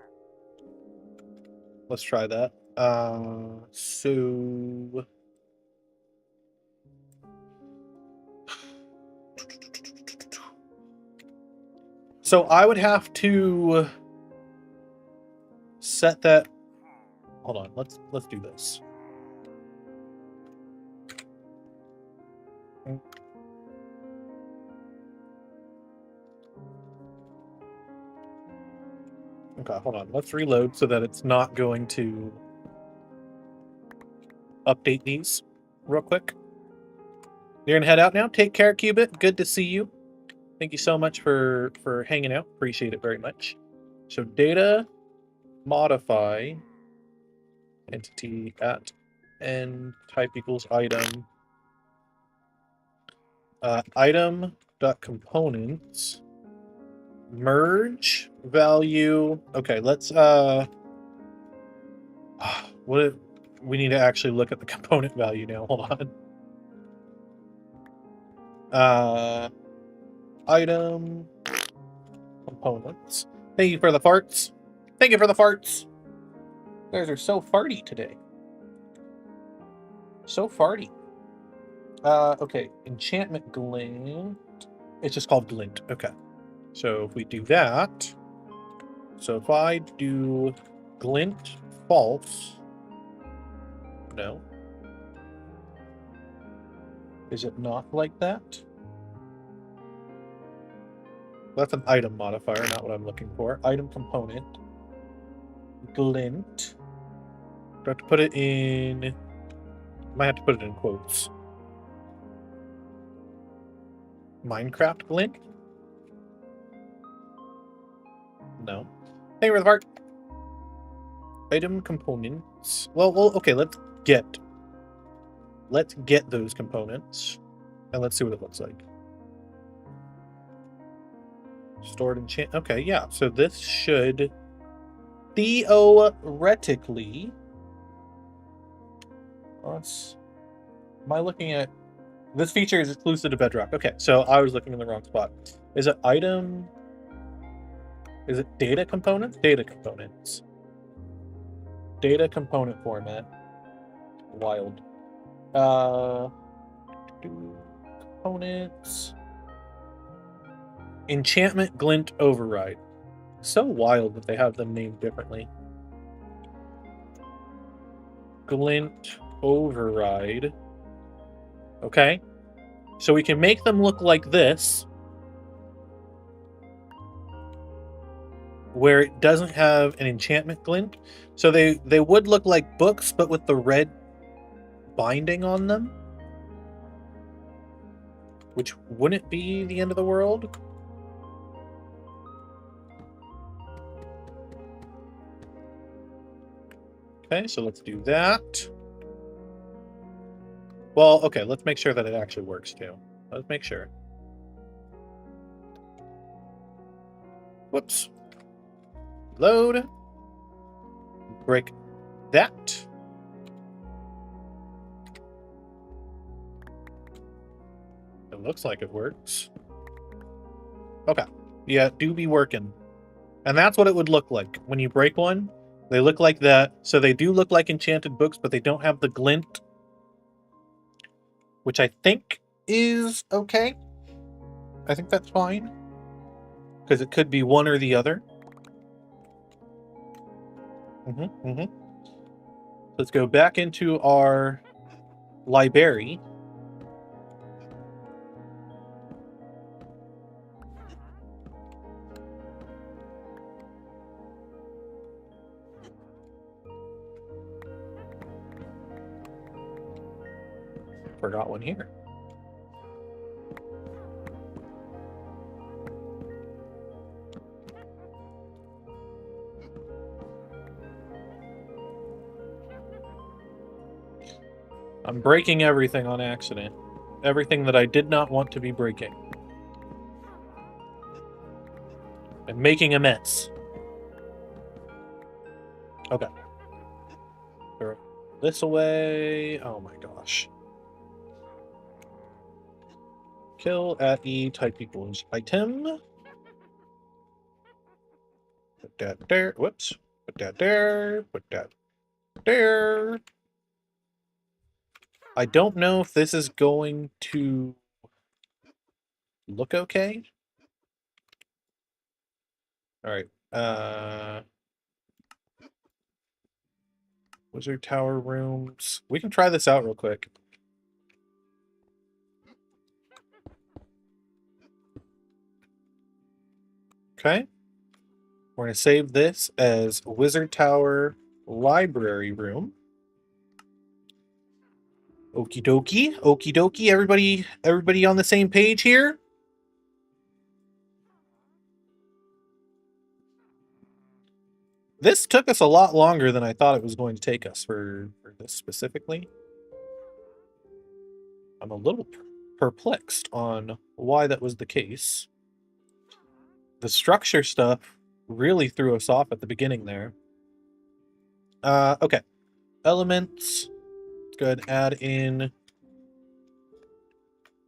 Let's try that. So I would have to set that. Hold on, let's do this. Okay, hold on. Let's reload so that it's not going to update these real quick. You're gonna head out now. Take care, Cubit. Good to see you. Thank you so much for hanging out. Appreciate it very much. So data modify entity at end type equals item. Item dot components merge value. Okay, let's we need to actually look at the component value now. Hold on. Item components. Thank you for the farts. Thank you for the farts. You guys are so farty today. So farty. Okay, enchantment glint. It's just called glint. Okay. So if we do that, so if I do glint false, no. Is it not like that? That's an item modifier, not what I'm looking for. Item component. Glint. Do I have to put it in... Might have to put it in quotes. Minecraft glint? No. Hey, where the part? Item components. Well, okay, let's get those components. And let's see what it looks like. Stored enchant. Okay, yeah. So this should theoretically. Am I looking at this feature is exclusive to Bedrock? Okay, so I was looking in the wrong spot. Is it item? Is it data components? Data components. Data component format. Wild. Components. Enchantment glint override. So wild that they have them named differently. Glint override. Okay. So we can make them look like this. Where it doesn't have an enchantment glint. So they would look like books, but with the red binding on them. Which wouldn't be the end of the world. Okay, so let's do that. Well, okay, let's make sure that it actually works too. Let's make sure. Whoops. Load. Break that. It looks like it works. Okay. Yeah, do be working. And that's what it would look like. When you break one, they look like that. So they do look like enchanted books, but they don't have the glint. Which I think is okay. I think that's fine. Because it could be one or the other. Let's go back into our library. Forgot one here. I'm breaking everything on accident. Everything that I did not want to be breaking. I'm making a mess. Okay. Throw this away. Oh my gosh. Kill at E type equals item. Put that there. Whoops. Put that there. Put that there. I don't know if this is going to look okay. All right. Wizard Tower rooms. We can try this out real quick. Okay. We're going to save this as Wizard Tower Library Room. Okie dokie. Okie dokie. Everybody on the same page here? This took us a lot longer than I thought it was going to take us for this specifically. I'm a little perplexed on why that was the case. The structure stuff really threw us off at the beginning there. Okay. Elements. Let's go ahead and add in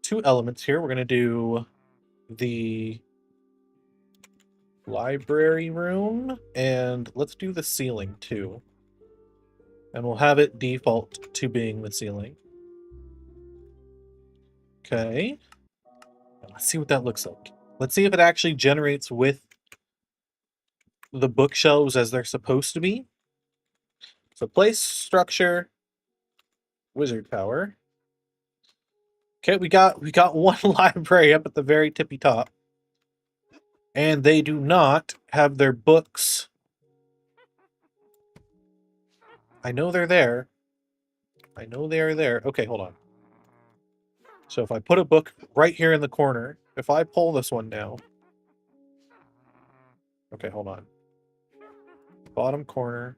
2 elements here. We're going to do the library room, and let's do the ceiling too. And we'll have it default to being the ceiling. Okay. Let's see what that looks like. Let's see if it actually generates with the bookshelves as they're supposed to be. So place structure, wizard tower. Okay, we got one library up at the very tippy top. And they do not have their books. I know they're there. I know they are there. Okay, hold on. So if I put a book right here in the corner, if I pull this one now. Okay, hold on. Bottom corner.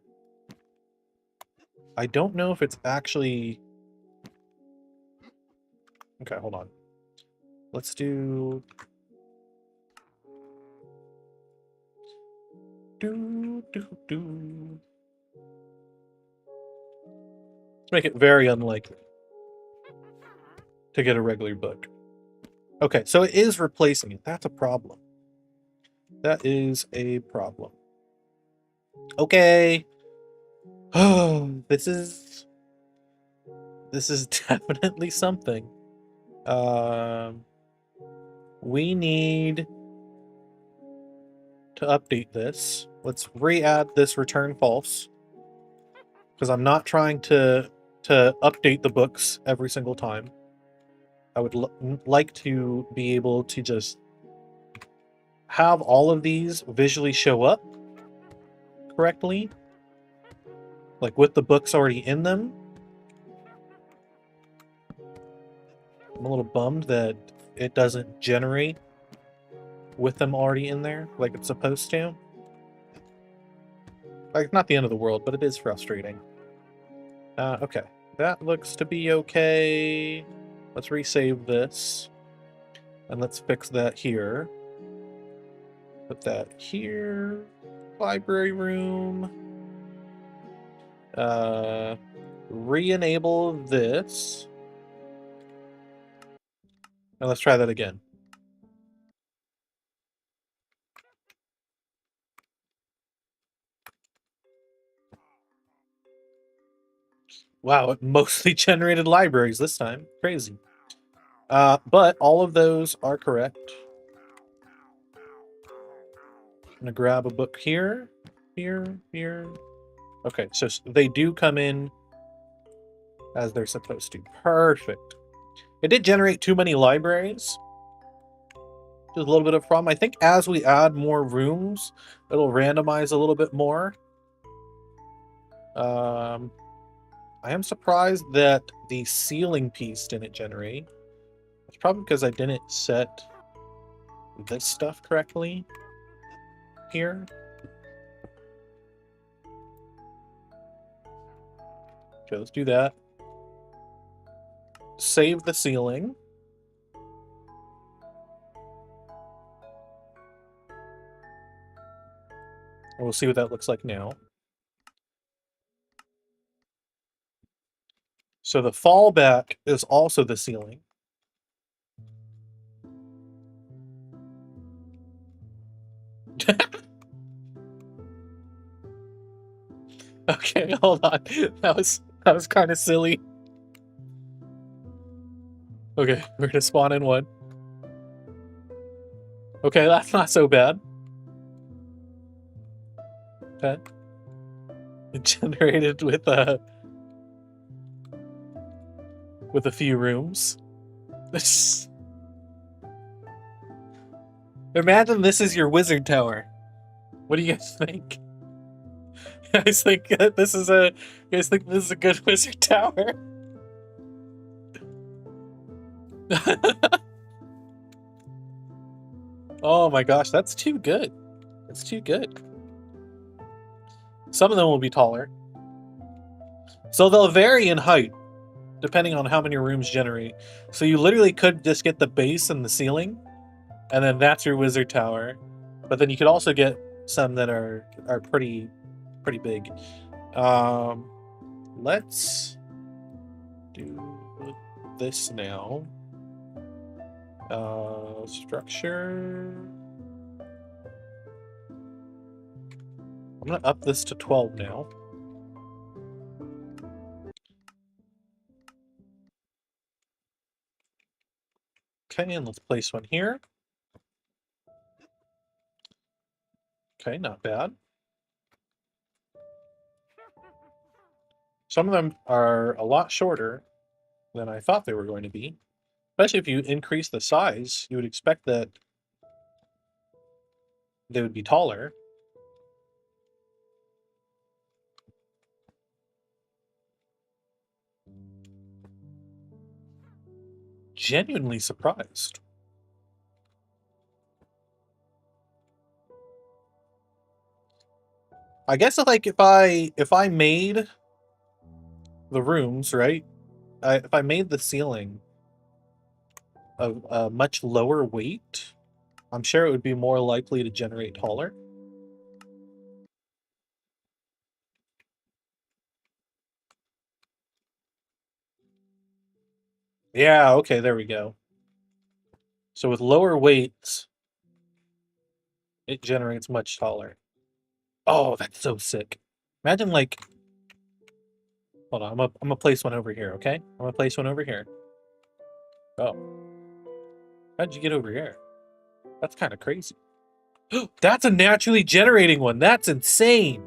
I don't know if it's actually... Okay, hold on. Let's do... Let's make it very unlikely to get a regular book. Okay, so it is replacing it. That's a problem. That is a problem. Okay. Oh, this is definitely something. We need to update this. Let's re-add this return false. Because I'm not trying to update the books every single time. I would like to be able to just have all of these visually show up correctly. Like with the books already in them. I'm a little bummed that it doesn't generate with them already in there like it's supposed to. Like, not the end of the world, but it is frustrating. Okay. That looks to be okay. Let's resave this. And let's fix that here. Put that here. Library room. Re-enable this. And let's try that again. Wow, it mostly generated libraries this time. Crazy. But all of those are correct. I'm gonna grab a book here, here. Okay, so they do come in as they're supposed to. Perfect. It did generate too many libraries. Just a little bit of a problem. I think as we add more rooms, it'll randomize a little bit more. I am surprised that the ceiling piece didn't generate. It's probably because I didn't set this stuff correctly here. Okay, let's do that. save the ceiling. And we'll see what that looks like now. So the fallback is also the ceiling. Okay, hold on. That was kind of silly. Okay, we're gonna spawn in one. Okay, that's not so bad. Okay. It generated with a few rooms. Imagine this is your wizard tower. What do you guys think? You guys think this is a good wizard tower? Oh my gosh, that's too good. That's too good. Some of them will be taller. So they'll vary in height, depending on how many rooms generate. So you literally could just get the base and the ceiling, and then that's your wizard tower. But then you could also get some that are pretty big. Let's do this now. Structure. I'm gonna up this to 12 now. Okay, and let's place one here. Okay, not bad. Some of them are a lot shorter than I thought they were going to be. Especially if you increase the size, you would expect that they would be taller. Genuinely surprised. I guess if I made the rooms, right? If I made the ceiling of a much lower weight, I'm sure it would be more likely to generate taller. Yeah, okay, there we go. So with lower weights, it generates much taller. Oh, that's so sick. Imagine like, hold on, I'm gonna place one over here, okay? I'm gonna place one over here. Oh. How'd you get over here? That's kind of crazy. That's a naturally generating one. That's insane.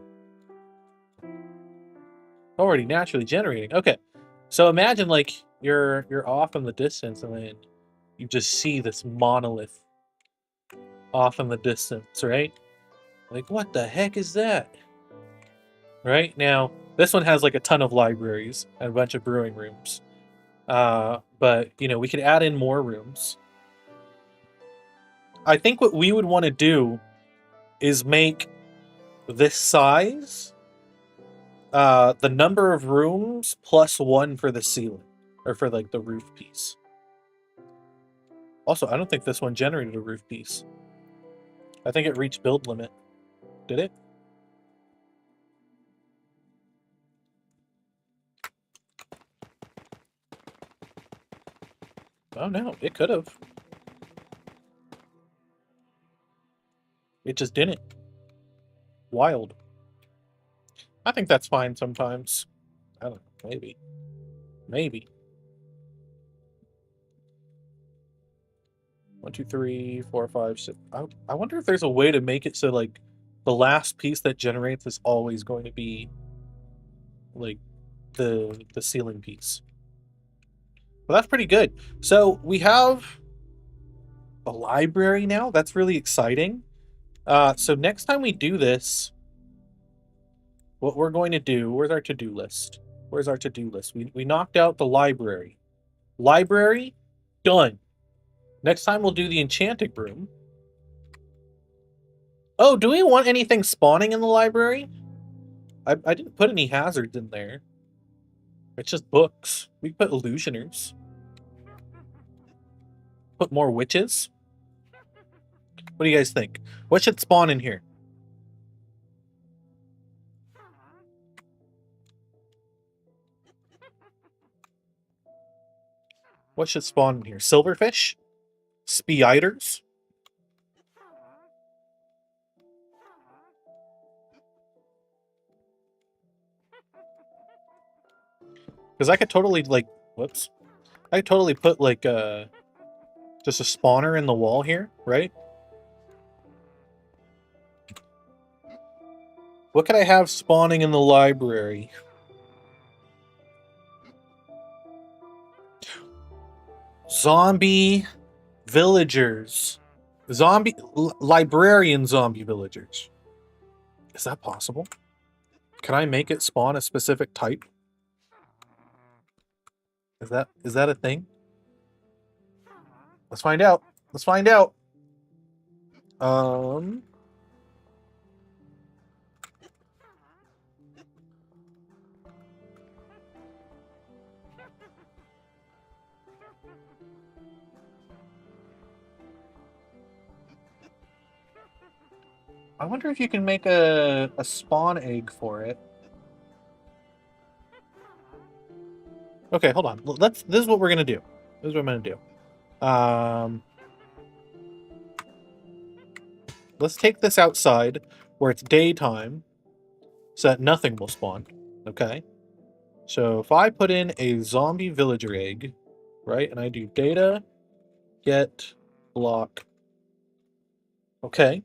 Already naturally generating. Okay. So imagine like you're off in the distance and then you just see this monolith off in the distance, right? Like, what the heck is that? Right? Now, this one has like a ton of libraries and a bunch of brewing rooms. But, you know, we could add in more rooms. I think what we would want to do is make this size the number of rooms plus 1 for the ceiling, or for like the roof piece. Also, I don't think this one generated a roof piece. I think it reached build limit. Did it? Oh no, it could have. It just didn't. Wild. I think that's fine sometimes. I don't know, maybe. Maybe. 1, 2, 3, 4, 5, 6. I wonder if there's a way to make it so like the last piece that generates is always going to be like the ceiling piece. Well, that's pretty good. So we have a library now. That's really exciting. So next time we do this, what we're going to do, where's our to-do list? Where's our to-do list? We knocked out the library. Library, done. Next time we'll do the enchanting room. Oh, do we want anything spawning in the library? I didn't put any hazards in there. It's just books. We can put illusioners. Put more witches? What do you guys think? What should spawn in here? What should spawn in here? Silverfish? Spiders? Because I could totally, like, whoops. I could totally put, like, just a spawner in the wall here, right? What could I have spawning in the library? Zombie villagers. Librarian zombie villagers. Is that possible? Can I make it spawn a specific type? Is that a thing? Let's find out. Let's find out. I wonder if you can make a spawn egg for it. Okay, hold on. This is what we're gonna do. This is what I'm gonna do. Let's take this outside where it's daytime so that nothing will spawn. Okay. So if I put in a zombie villager egg, right, and I do data get block. Okay.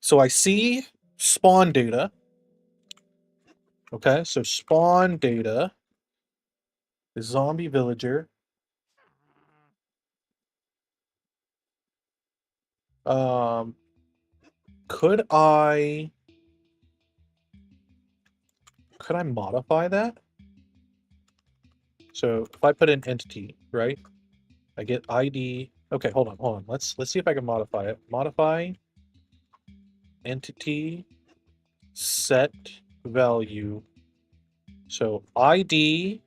So I see spawn data. Okay, so spawn data is zombie villager. Could I modify that? So if I put in entity, right? I get ID. Okay, hold on. Let's see if I can modify it. Modify entity set value. So ID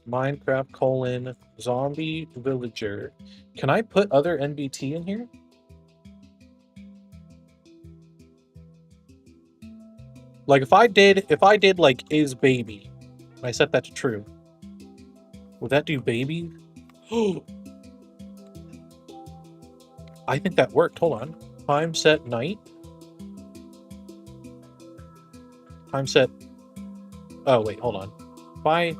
Minecraft : zombie villager. Can I put other NBT in here? Like if I did like is baby, and I set that to true, would that do baby? Oh, I think that worked. Hold on. Time set night. Time set. Oh wait, hold on. If I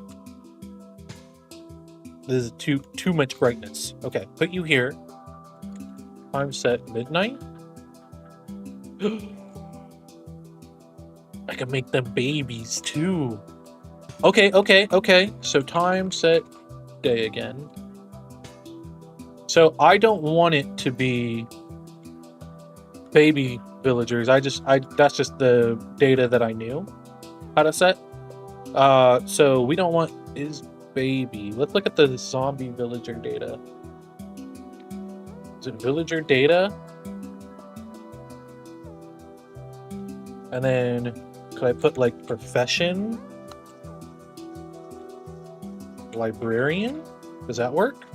this is too much brightness. Okay, put you here. Time set midnight. I can make them babies too. Okay. So time set day again. So I don't want it to be baby villagers. That's just the data that I knew how to set. So we don't want is baby. Let's look at the zombie villager data. Is it villager data? And then could I put like profession? Librarian? Does that work?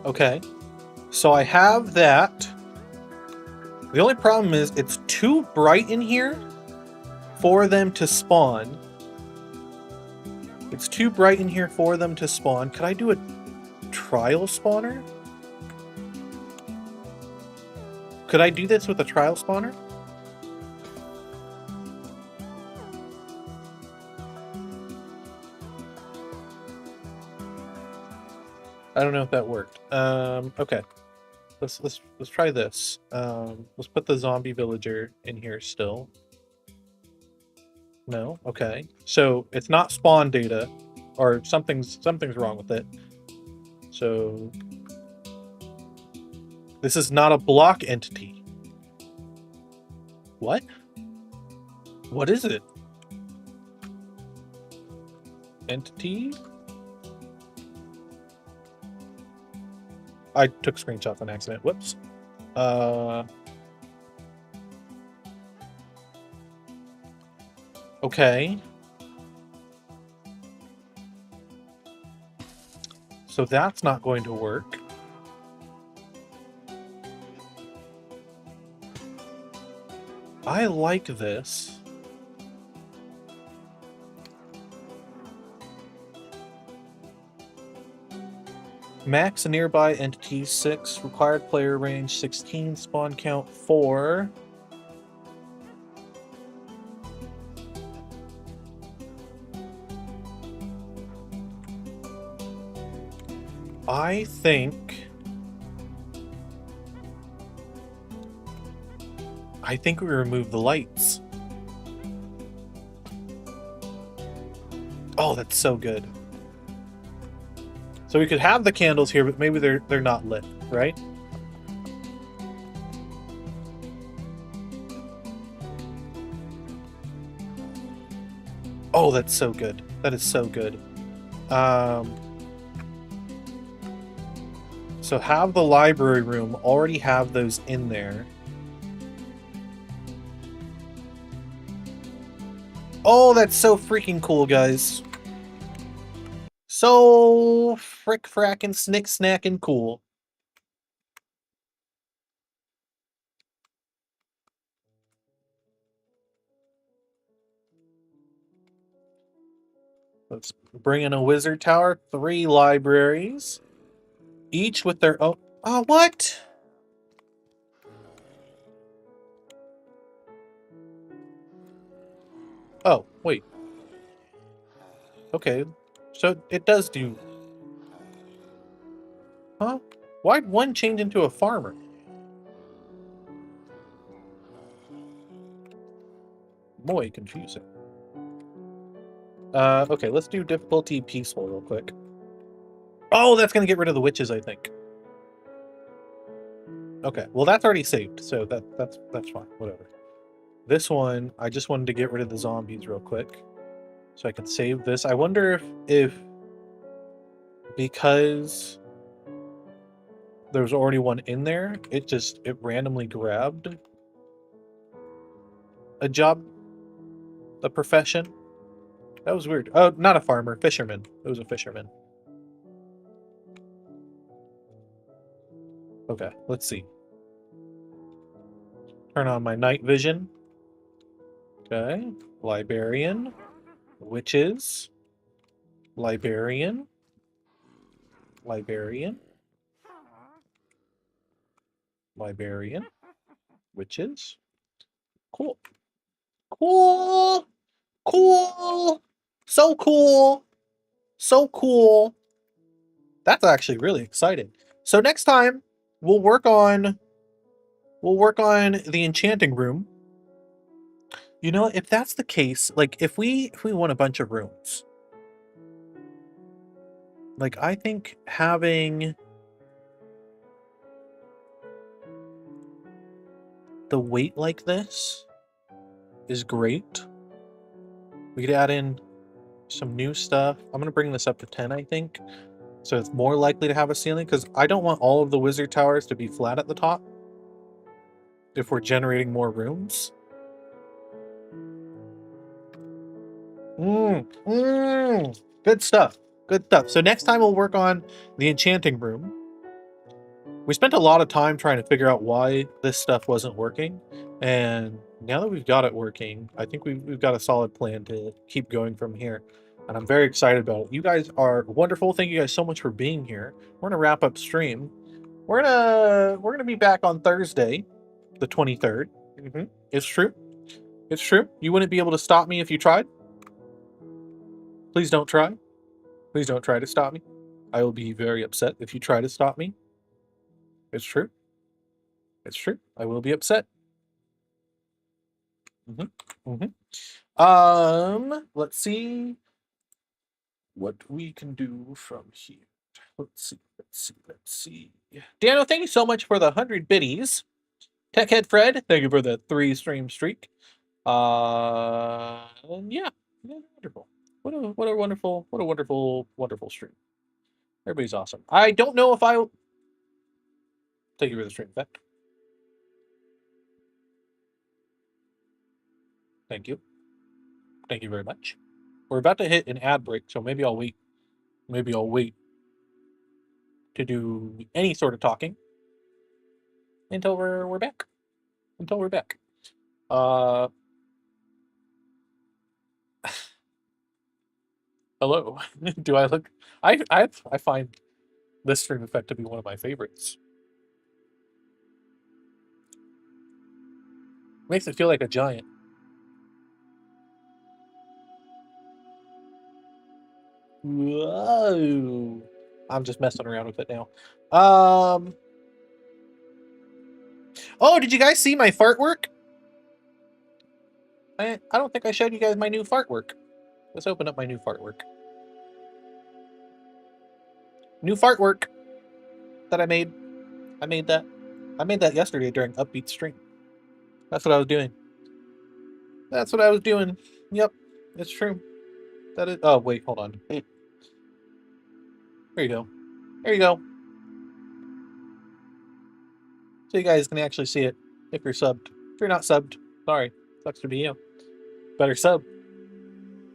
Okay, so I have that. The only problem is it's too bright in here for them to spawn. It's too bright in here for them to spawn. Could I do a trial spawner? Could I do this with a trial spawner? I don't know if that worked. Okay. Let's try this. Let's put the zombie villager in here still. No, okay. So it's not spawn data, or something's wrong with it. So this is not a block entity. What? What is it? Entity? I took screenshots on accident. Whoops. Okay. So that's not going to work. I like this. Max nearby entities 6, required player range 16, spawn count 4. I think we remove the lights. Oh, that's so good. So we could have the candles here, but maybe they're not lit, right? Oh, that's so good. That is so good. So have the library room already have those in there. Oh, that's so freaking cool, guys. So frick-frackin' snick-snackin' cool. Let's bring in a wizard tower. 3 libraries. Each with their own... Oh, what? Oh, wait. Okay. So it does do... Huh? Why'd one change into a farmer? Boy, confusing. Okay, let's do difficulty peaceful real quick. Oh, that's gonna get rid of the witches, I think. Okay, well that's already saved, so that's fine. Whatever. This one, I just wanted to get rid of the zombies real quick, so I can save this. I wonder if because there was already one in there, it randomly grabbed a job, a profession. That was weird. Oh, not a farmer, fisherman. It was a fisherman. Okay, let's see. Turn on my night vision. Okay, librarian, witches, librarian, librarian, librarian, witches. Cool. Cool. Cool. So cool. So cool. That's actually really exciting. So next time we'll work on the enchanting room. You know, if that's the case, like if we want a bunch of rooms, like I think having the weight like this is great. We could add in some new stuff. I'm gonna bring this up to 10, I think. So it's more likely to have a ceiling, because I don't want all of the wizard towers to be flat at the top if we're generating more rooms. Good stuff. Good stuff. So next time we'll work on the enchanting room. We spent a lot of time trying to figure out why this stuff wasn't working. And now that we've got it working, I think we've got a solid plan to keep going from here. And I'm very excited about it. You guys are wonderful. Thank you guys so much for being here. We're gonna wrap up stream. We're gonna be back on Thursday, the 23rd. It's true. It's true. You wouldn't be able to stop me if you tried. Please don't try. Please don't try to stop me. I will be very upset if you try to stop me. It's true. It's true. I will be upset. Let's see what we can do from here. Let's see. Daniel, thank you so much for the 100 biddies. Techhead Fred, thank you for the 3 stream streak. Yeah, wonderful. What a wonderful stream. Everybody's awesome. I don't know if Thank you for the stream effect. Thank you. Thank you very much. We're about to hit an ad break, so maybe I'll wait. Maybe I'll wait to do any sort of talking until we're back. Until we're back. Hello. Do I look? I find this stream effect to be one of my favorites. Makes it feel like a giant. Whoa. I'm just messing around with it now. Oh, did you guys see my fart work? I don't think I showed you guys my new fart work. Let's open up my new fart work. New fart work that I made. I made that yesterday during Upbeat stream. That's what I was doing. That's what I was doing. Yep, it's true. That is. Oh wait, hold on. There you go. There you go. So you guys can actually see it if you're subbed. If you're not subbed, sorry, sucks to be you. Better sub.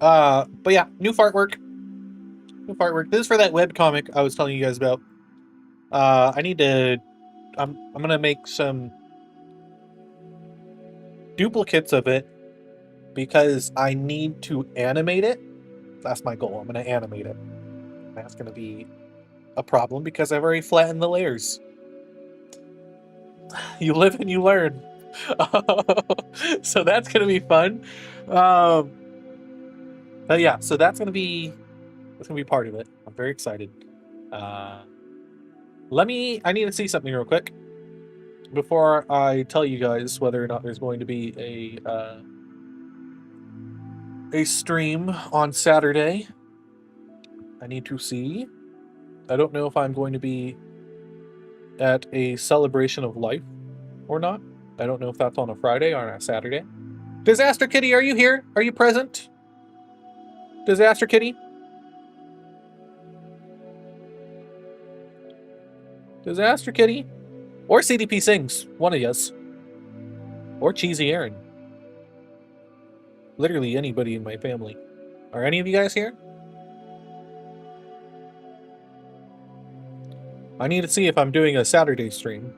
But yeah, new fart work. New fart work. This is for that webcomic I was telling you guys about. I need to. I'm gonna make some duplicates of it because I need to animate it. That's my goal. I'm gonna animate it. That's gonna be a problem because I've already flattened the layers. You live and you learn. So that's gonna be fun. But yeah, so that's gonna be part of it. I'm very excited. I need to see something real quick before I tell you guys whether or not there's going to be a stream on Saturday. I need to see. I don't know if I'm going to be at a celebration of life or not. I don't know if that's on a Friday or on a Saturday. Disaster Kitty, are you here? Are you present? Disaster Kitty? Disaster Kitty? Or CDP Sings. One of yous. Or Cheesy Aaron. Literally anybody in my family. Are any of you guys here? I need to see if I'm doing a Saturday stream.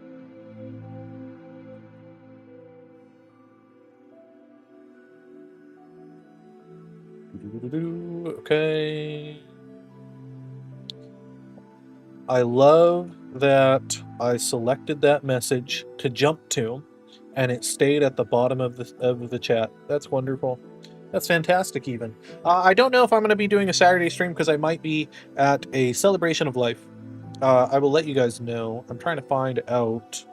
Okay. I love that I selected that message to jump to, and it stayed at the bottom of the chat. That's wonderful. That's fantastic. Even I don't know if I'm going to be doing a Saturday stream because I might be at a celebration of life. I will let you guys know. I'm trying to find out,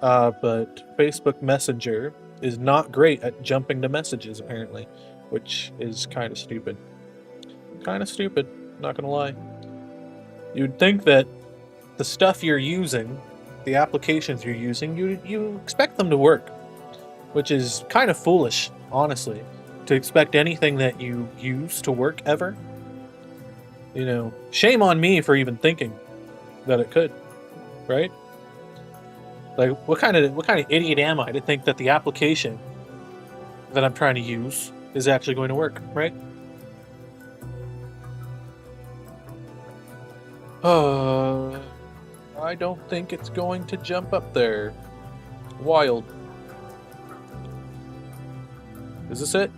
but Facebook Messenger is not great at jumping to messages apparently, which is kind of stupid. Kind of stupid. Not gonna lie. You'd think that the stuff you're using, the applications you're using, you expect them to work, which is kind of foolish, honestly, to expect anything that you use to work ever. You know, shame on me for even thinking that it could, right? Like, what kind of idiot am I to think that the application that I'm trying to use is actually going to work, right? I don't think it's going to jump up there. Wild. Is this it?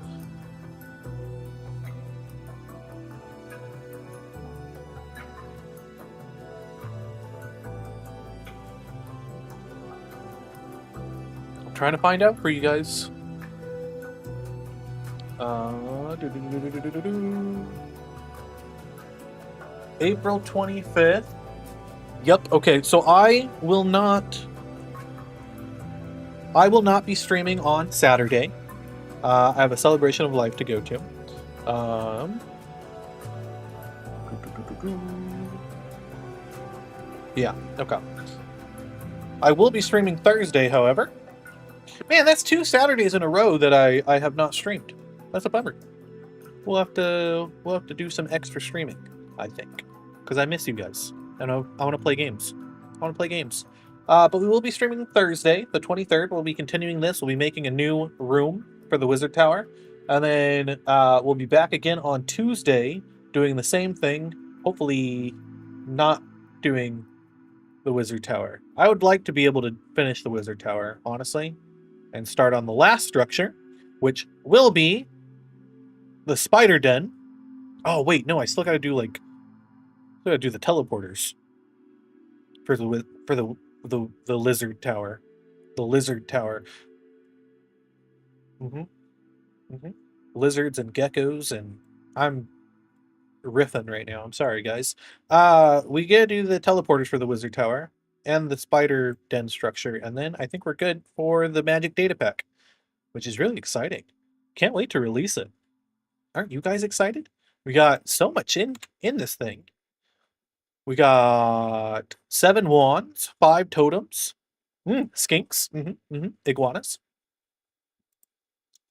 I'm trying to find out for you guys. April 25th. Yep, okay, so I will not be streaming on Saturday. I have a celebration of life to go to. Yeah, okay. I will be streaming Thursday, however. Man, that's 2 Saturdays in a row that I have not streamed. That's a bummer. We'll have to do some extra streaming, I think, because I miss you guys, and I want to play games. I want to play games. But we will be streaming Thursday, the 23rd. We'll be continuing this. We'll be making a new room for the Wizard Tower. And then we'll be back again on Tuesday doing the same thing. Hopefully not doing the Wizard Tower. I would like to be able to finish the Wizard Tower, honestly, and start on the last structure, which will be the Spider Den. Oh, wait, no, I still gotta do, like, the teleporters for the Lizard Tower. The Lizard Tower. Mm-hmm. Mm-hmm. Lizards and geckos, and I'm riffing right now. I'm sorry, guys. We gotta do the teleporters for the Wizard Tower and the Spider Den structure, and then I think we're good for the Magic Datapack, which is really exciting. Can't wait to release it. Aren't you guys excited? We got so much in this thing. We got 7 wands, 5 totems, skinks, iguanas,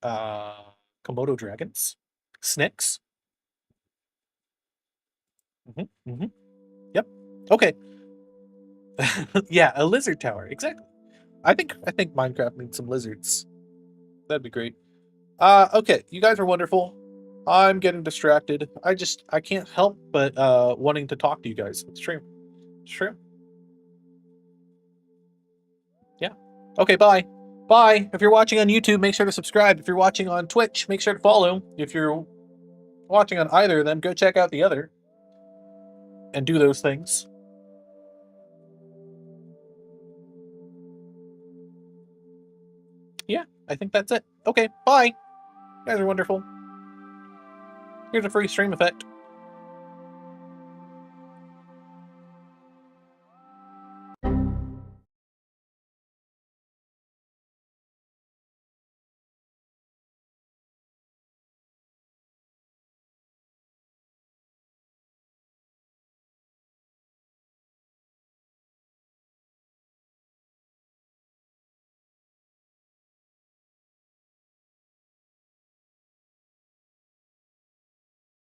Komodo dragons, snakes. Yep. Okay. Yeah, a lizard tower. Exactly. I think Minecraft needs some lizards. That'd be great. Okay, you guys are wonderful. I'm getting distracted. I can't help but wanting to talk to you guys. It's true. It's true. Yeah. Okay, bye. Bye. If you're watching on YouTube, make sure to subscribe. If you're watching on Twitch, make sure to follow. If you're watching on either of them, go check out the other and do those things. Yeah, I think that's it. Okay, bye. You guys are wonderful. Here's a free stream effect.